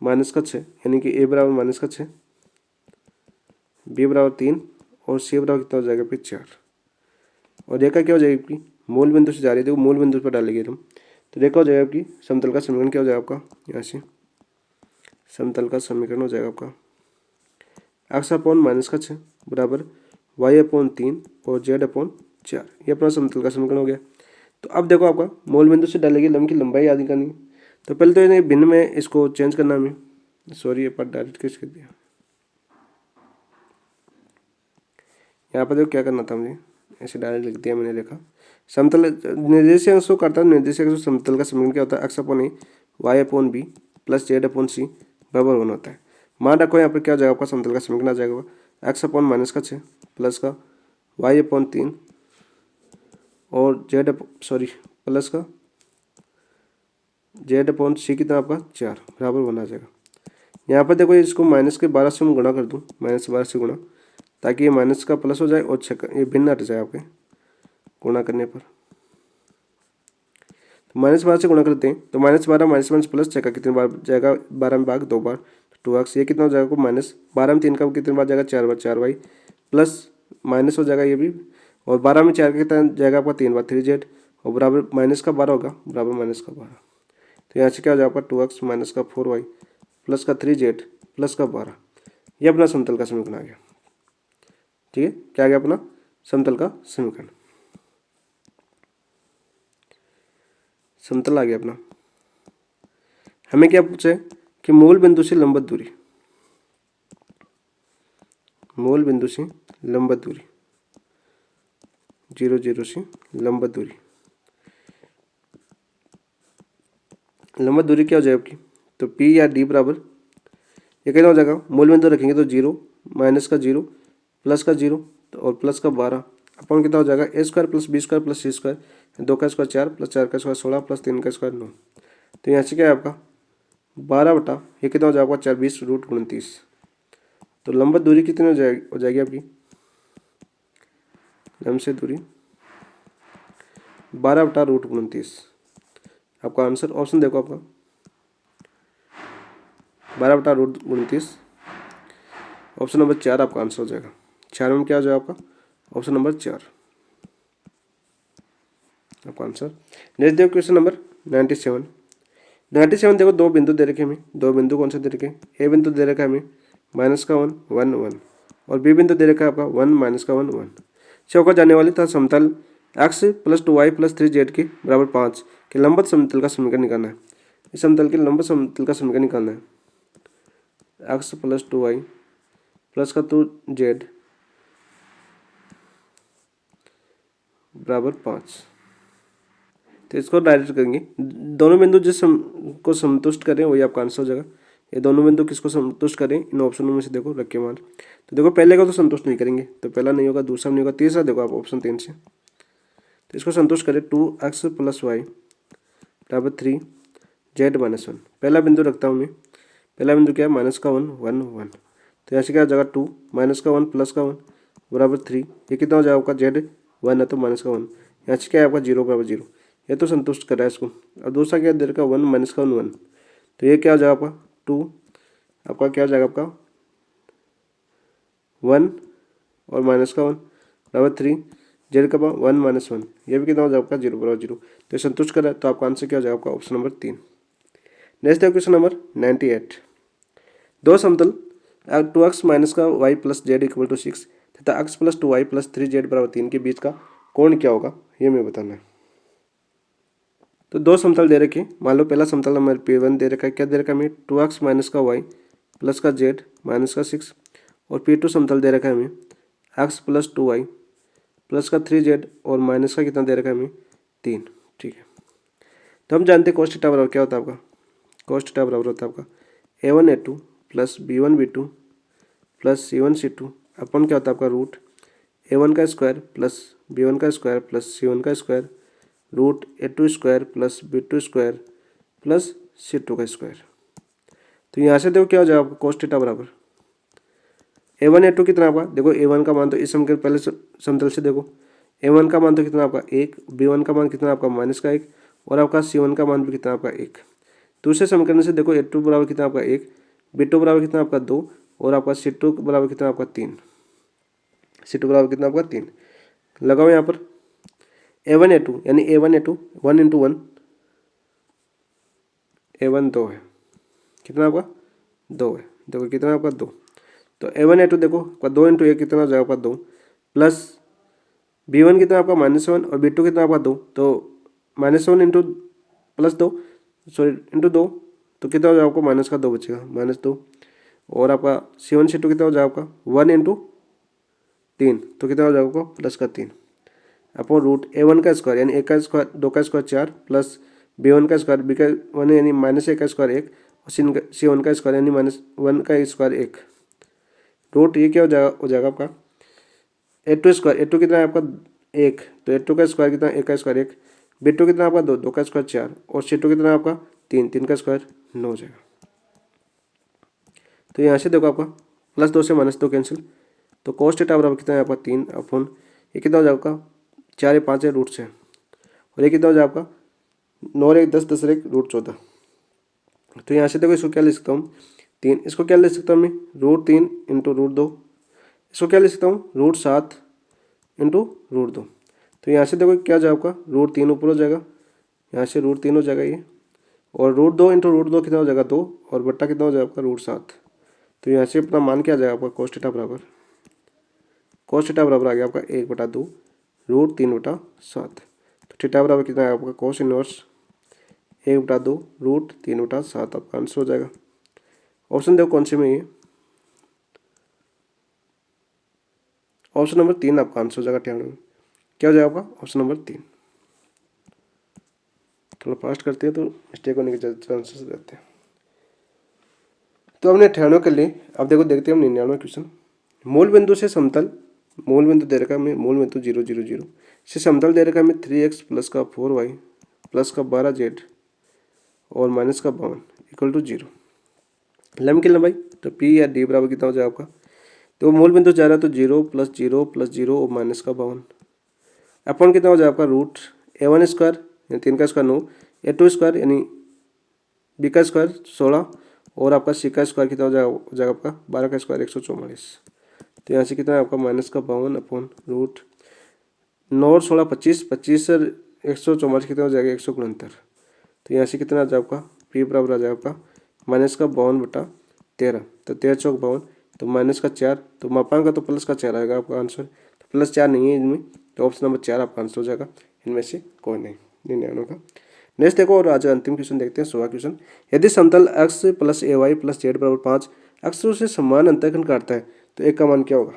माइनस का 6, यानी कि ए बराबर माइनस का 6, बी बराबर 3 और सी बराबर कितना हो जाएगा फिर 4। और रेखा क्या हो जाएगी आपकी मूल बिंदु से जा रही है, देखो मूल बिंदु पर डालेंगे हम, तो रेखा हो जाएगा आपकी समतल का समीकरण क्या हो जाएगा आपका, यहाँ से समतल का समीकरण हो जाएगा आपका एक्स अपॉन माइनस का 6 बराबर वाई अपॉन 3 और जेड अपॉन 4। ये अपना समतल का समीकरण हो गया। तो अब देखो आपका मूल बिंदु से डालेगी लंब की लंबाई याद करनी है, तो पहले तो इन्हें भिन्न में इसको चेंज करना हमें, सॉरी ये पार्ट डायरेक्ट किस कर दिया, यहाँ पर देखो क्या करना था मुझे, ऐसे डायरेक्ट लिख दिया मैंने, देखा समतल निर्देशांक को करता है, निर्देशांक समतल का समीकरण क्या होता है x upon a y upon b plus z upon c बराबर 1 होता है। मान रखो यहाँ पर क्या हो जाएगा आपका समतल का समीकरण आ जाएगा एक्स अपॉन माइनस का 6 प्लस का वाई अपॉन 3 और जेड प्लस का जेड अपॉन सी कितना आपका 4 बराबर 1 आ जाएगा। यहाँ पर देखो इसको माइनस के 12 से मैं गुणा कर दूँ, माइनस 12 से गुणा, ताकि ये माइनस का प्लस हो जाए और 6 ये भिन्न हट जाए आपके गुणा करने पर। तो -12 से गुणा करते हैं तो -12 माइनस प्लस 6 का कितने बार जाएगा, 12 में भाग 2 बार 2x, ये कितना हो जाएगा -12 में 3 का कितने बार जाएगा 4 बार 4y प्लस माइनस हो जाएगा ये भी, और 12 में 4 का कितना जाएगा आपका 3 बार 3z और बराबर माइनस का 12 होगा बराबर माइनस का 12। तो यहाँ से क्या हो जाएगा आपका 2x माइनस का 4y प्लस का 3z प्लस का 12। ये अपना समतल का समीकरण आ गया। ठीक है, क्या आ गया अपना समतल का समीकरण, समतल आ गया अपना। हमें क्या पूछा है कि मूल बिंदु से लंबवत दूरी, मूल बिंदु से लंबवत दूरी 0 0 से लंबवत दूरी, लंबवत दूरी क्या हो जाएगी आपकी, तो P या D बराबर ये कितना हो जाएगा, मूल बिंदु रखेंगे तो 0 माइनस का 0 प्लस का 0 और प्लस का 12 अपन कितना हो जाएगा a square plus b square plus c square, 2 का स्क्वायर 4 प्लस 4 का स्क्वायर 16 प्लस 3 का स्क्वायर 9। तो यहाँ से क्या है आपका 12 बटा ये कितना हो जाएगा 4 20 रूट 29। तो लंबवत दूरी कितनी हो जाएगी आपकी, लंब से दूरी 12 बटा रूट 29। आपका आंसर ऑप्शन देखो आपका 12 बटा रूट 29, ऑप्शन नंबर 4 आपका आंसर हो जाएगा। 4 में क्या हो जाएगा आपका ऑप्शन नंबर 4 आपका आंसर। नेक्स्ट देखो क्वेश्चन नंबर 97 देखो दो बिंदु दे रखे हमें, दो बिंदु कौन से दे रखे, ए बिंदु दे रखा है हमें -1 1 1 और बी बिंदु दे रखा है आपका 1 -1 1 से होकर जाने वाली तथा समतल x + 2y + 3z के बराबर 5 के लंबवत समतल का समीकरण निकालना है। इस समतल के लंबवत समतल का समीकरण निकालना है x + 2y + का 2z बराबर 5। तो इसको डायरेक्ट करेंगे, दोनों बिंदु जिस को संतुष्ट करें वही आपका आंसर हो जाएगा। ये दोनों बिंदु किसको संतुष्ट करें, इन ऑप्शनों में से देखो रख के मान, तो देखो पहले को तो संतुष्ट नहीं करेंगे, तो पहला नहीं होगा, दूसरा नहीं होगा, तीसरा देखो आप ऑप्शन 3 से, तो इसको संतुष्ट करें 2x + y बराबर 3 z - 1। पहला बिंदु रखता हूँ मैं, पहला बिंदु क्या है -1 1 1, तो यहाँ से क्या हो जाएगा 2 -1 + का 1 बराबर 3, ये कितना हो जाएगा आपका z 1 है तो -1, यहाँ से क्या है आपका 0 बराबर 0, ये तो संतुष्ट कर रहा है इसको। और दूसरा क्या दे रखा 1 -1 1, तो ये क्या हो जाएगा आपका 2, आपका क्या हो जाएगा आपका 1 और -1 बराबर 3 जेड का 1 -1, ये भी कितना हो जाएगा आपका 0 बराबर 0, तो ये संतुष्ट कर रहा है, तो आपका आंसर क्या हो जाएगा आपका ऑप्शन नंबर 3। नेक्स्ट है क्वेश्चन नंबर 98 दो समतल 2x - का y + z = 6 तथा x + 2y + 3z बराबर 3 के बीच का कोण क्या होगा, ये मैं बताना है। तो दो समतल दे रखे, मान लो पहला समतल हमारे P1 दे रखा है, क्या दे रखा है हमें 2x - का y + का z - का 6, और P2 समतल दे रखा है हमें x + 2y + का 3z और माइनस का कितना दे रखा है हमें 3। ठीक है, तो हम जानते हैं cos थीटा बराबर क्या होता है आपका, cos थीटा बराबर होता है आपका A1 A2 + B1 B2 + C1 C2 अपन क्या होता है आपका A1 का स्क्वायर प्लस B1 का स्क्वायर प्लस C1 का square root A2 square plus B2 square plus C2 का स्क्वायर। तो यहाँ से देखो क्या हो जाएगा आपका cos थीटा बराबर A1 A2 कितना आपका, देखो A1 का मान तो इस समीकरण पहले समतल से देखो A1 का मान तो कितना आपका 1, B1 का मान कितना आपका -1 और आपका C1 का मान भी कितना आपका 1। दूसरे समीकरण से देखो A2 बराबर कितना आपका 1, B2 बराबर कितना आपका 2 और आपका C2 बराबर कितना आपका 3। C2 बराबर कितना आपका 3 लगाओ यहाँ पर A1 A2 यानी A1 A2 1 इंटू 1 A1 2 है, कितना आपका 2 है, देखो कितना आपका 2। तो A1 A2 देखो आपका 2 इंटू 1 कितना हो जाएगा आपका 2 प्लस B1 कितना आपका -1 और B2 कितना आपका 2, तो -1 इंटू प्लस 2 सॉरी इंटू 2 तो कितना हो जाएगा आपको माइनस का 2 बचेगा -2 और आपका C1 C2 कितना हो जाएगा आपका 1 इंटू 3 तो कितना हो जाएगा आपको प्लस का 3 अपॉन रूट A1 का स्क्वायर यानी 1 का स्क्वायर 2 का स्क्वायर 4 प्लस B1 का स्क्वायर B का 1 यानी -1 का स्क्वायर 1 और C1 का स्क्वायर यानी -1 का स्क्वायर 1 रूट ये क्या हो जाएगा आपका A2 स्क्वायर A2 कितना है आपका 1 तो A2 का स्क्वायर कितना 1 का स्क्वायर 1 B2 कितना आपका 2 का स्क्वायर 4 और C2 कितना आपका 3 का स्क्वायर 9 हो जाएगा। तो यहाँ से देखो आपका +2 से -2 कैंसिल तो cos थीटा बराबर कितना है आपका 3 अपॉन ये कितना हो जाएगा आपका 4 या 5 है रूट से और ये कितना हो जाएगा आपका 9 और 1 10 10 और 1 रूट 14। तो यहाँ से देखो इसको क्या लिख सकता हूँ 3, इसको क्या लिख सकता हूँ मैं √3 इंटू √2, इसको क्या लिख सकता हूँ √7 इंटू √2। तो यहाँ से देखो क्या हो जाएगा आपका √3 ऊपर हो जाएगा, यहाँ से √3 हो जाएगा ये और √2 इंटू √2 कितना हो जाएगा 2 और बट्टा कितना हो जाएगा आपका √7। तो यहाँ से अपना मान क्या आ जाएगा आपका cos थीटा बराबर आ गया आपका 1/2 √3/7। तो थीटा बराबर कितना है आपका cos इनवर्स 1/2 √3/7 आपका आंसर हो जाएगा। ऑप्शन देखो कौन से में ये ऑप्शन नंबर 3 आपका आंसर हो जाएगा 98 में। क्या हो जाएगा आपका ऑप्शन नंबर 3। थोड़ा फास्ट करते हैं तो मिस्टेक होने के चांसेस रहते हैं। तो हमने 98 कर लिए, अब देखो देखते हैं हम 99 क्वेश्चन। मूल बिंदु से समतल, मूल बिंदु दे रखा है हमें, मूल बिंदु 0 0 0 से समतल दे रखा है हमें 3x प्लस का 4y प्लस का 12z और माइनस का 52 इक्वल टू 0। लंब की लंबाई तो P या D बराबर कितना हो जाएगा आपका, तो मूल बिंदु जा रहा है तो 0 + 0 + 0 और माइनस का 52 अपॉन कितना हो जाएगा आपका रूट A1 स्क्वायर यानी 3 का स्क्वायर 9 A2 स्क्वायर यानी B का स्क्वायर 16 और आपका C का स्क्वायर कितना हो जाएगा आपका 12 का स्क्वायर 144। तो यहाँ से कितना है आपका माइनस का 52 अपॉन रूट 9 और 16 25 25 और 144 कितना हो जाएगा 169। तो यहाँ से कितना आ जाएगा आपका P बराबर आ जाएगा आपका माइनस का 52/13 तो 13 चौक 52 तो माइनस का 4 तो मापांक का तो प्लस का 4 आएगा आपका आंसर, तो प्लस 4 नहीं है इनमें तो ऑप्शन नंबर 4 आपका आंसर हो जाएगा, इनमें से कोई नहीं 99 का। नेक्स्ट देखो और आज अंतिम क्वेश्चन देखते हैं 16 क्वेश्चन। यदि समतल x + ay + z = 5 अक्षरों से समान अंतःखंड काटता है तो एक का मान क्या होगा।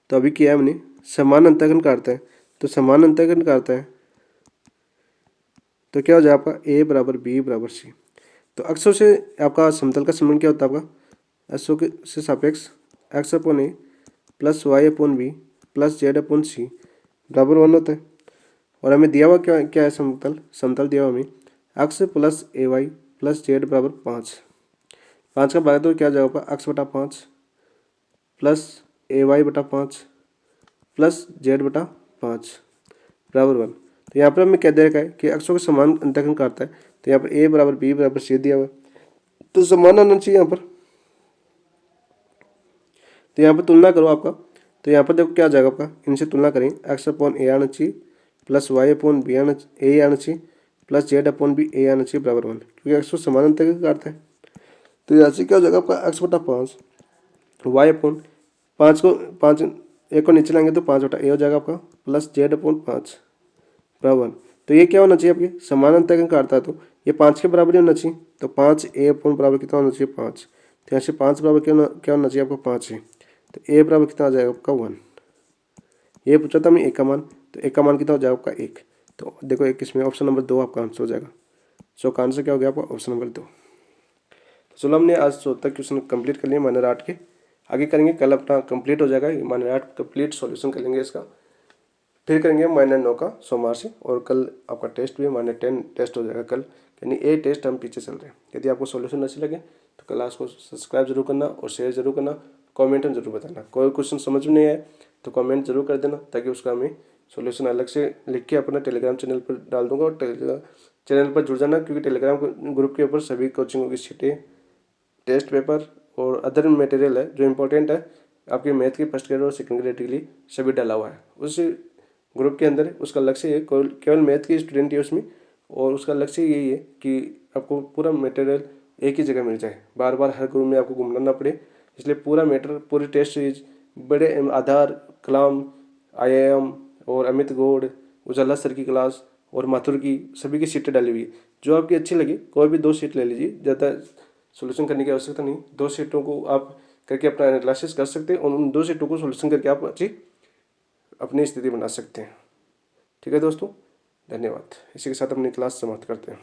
तो अभी किया है हमने समान अंतःखंड काटता है, तो समान अंतःखंड काटता है तो क्या हो जाएगा आपका a = b = c। तो अक्षरों से आपका समतल का संबंध क्या होता है आपका अक्षरों के से सापेक्ष x/a plus y/b plus z/c बराबर 1 होता है। और हमें दिया हुआ क्या है समतल दिया हुआ हमें x + ay + z = 5। 5 का भाग तो क्या जाएगा आपका x/5 plus ay/5 plus z/5 बराबर 1। तो यहाँ पर हमें क्या दे रखा है कि अक्षरों के समान अंतःखंड काटता है, तो यहाँ पर a = b = c दिया हुआ है तो समान आना चाहिए यहाँ पर। तो यहाँ पर तुलना करो आपका, तो यहाँ पर देखो क्या आ जाएगा आपका, इनसे तुलना करें x/a आना चाहिए प्लस y/b a आना चाहिए प्लस z/b a आना चाहिए बराबर 1, क्योंकि x को समान अंतःखंड काटता है। तो यहाँ से क्या हो जाएगा आपका x/5 y/5 को 5 एक को नीचे लाएंगे तो 5/a हो जाएगा आपका प्लस z/5 बराबर। तो ये क्या होना चाहिए आपके समान अंतःखंड काटता है तो ये 5 के बराबर ही होना चाहिए, तो 5a बराबर कितना होना चाहिए 5। तो यहाँ से 5 बराबर क्या होना चाहिए आपको 5 है, तो a बराबर कितना आ जाएगा आपका 1। ये पूछा था मैं a का मान, तो a का मान कितना हो जाएगा आपका 1। तो देखो एक इसमें ऑप्शन नंबर 2 आपका आंसर हो जाएगा। सो का आंसर क्या हो गया आपका ऑप्शन नंबर 2। तो चलो हमने आज 74 क्वेश्चन कंप्लीट कर लिए माइनर आर्ट के। आगे करेंगे। कल अपना कंप्लीट हो जाएगा माइनर 8 कंप्लीट सॉल्यूशन कर लेंगे इसका। फिर करेंगे माइनर 9 का सोमवार से, और कल आपका टेस्ट भी माइनर 10 टेस्ट हो जाएगा कल, यानी ए टेस्ट हम पीछे चल रहे हैं। यदि आपको सॉल्यूशन अच्छे लगे तो क्लास को सब्सक्राइब जरूर करना और शेयर जरूर करना, कमेंट में जरूर बताना। कोई क्वेश्चन समझ में नहीं आए तो कमेंट जरूर कर देना, ताकि उसका मैं सॉल्यूशन अलग से लिख के अपना टेलीग्राम चैनल पर डाल दूंगा। और चैनल पर जुड़ जाना, क्योंकि टेलीग्राम ग्रुप के ऊपर सभी कोचिंगों की शीटें, टेस्ट पेपर और अदर मटेरियल है जो इम्पोर्टेंट है आपके मैथ की फर्स्ट ग्रेड और सेकंड ग्रेड के लिए, सभी डाला हुआ है उस ग्रुप के अंदर। उसका लक्ष्य है केवल मैथ के स्टूडेंट ही उसमें, और उसका लक्ष्य यही है कि आपको पूरा मटेरियल एक ही जगह मिल जाए, बार बार हर ग्रुप में आपको घूमना ना पड़े। इसलिए पूरा मैटर, पूरी टेस्ट सीरीज, बड़े आधार, कलाम, IIM और अमित गौड़, उजाला सर की क्लास और माथुर की, सभी की सीटें डाली हुई है। जो आपकी अच्छी लगी कोई भी 2 सीट ले लीजिए, ज़्यादा सोल्यूशन करने की आवश्यकता नहीं। 2 सीटों को आप करके अपना एनालिसिस कर सकते हैं, और उन 2 सीटों को सोल्यूशन करके आप अच्छी अपनी स्थिति बना सकते हैं। ठीक है दोस्तों, धन्यवाद। इसी के साथ अपनी क्लास समाप्त करते हैं।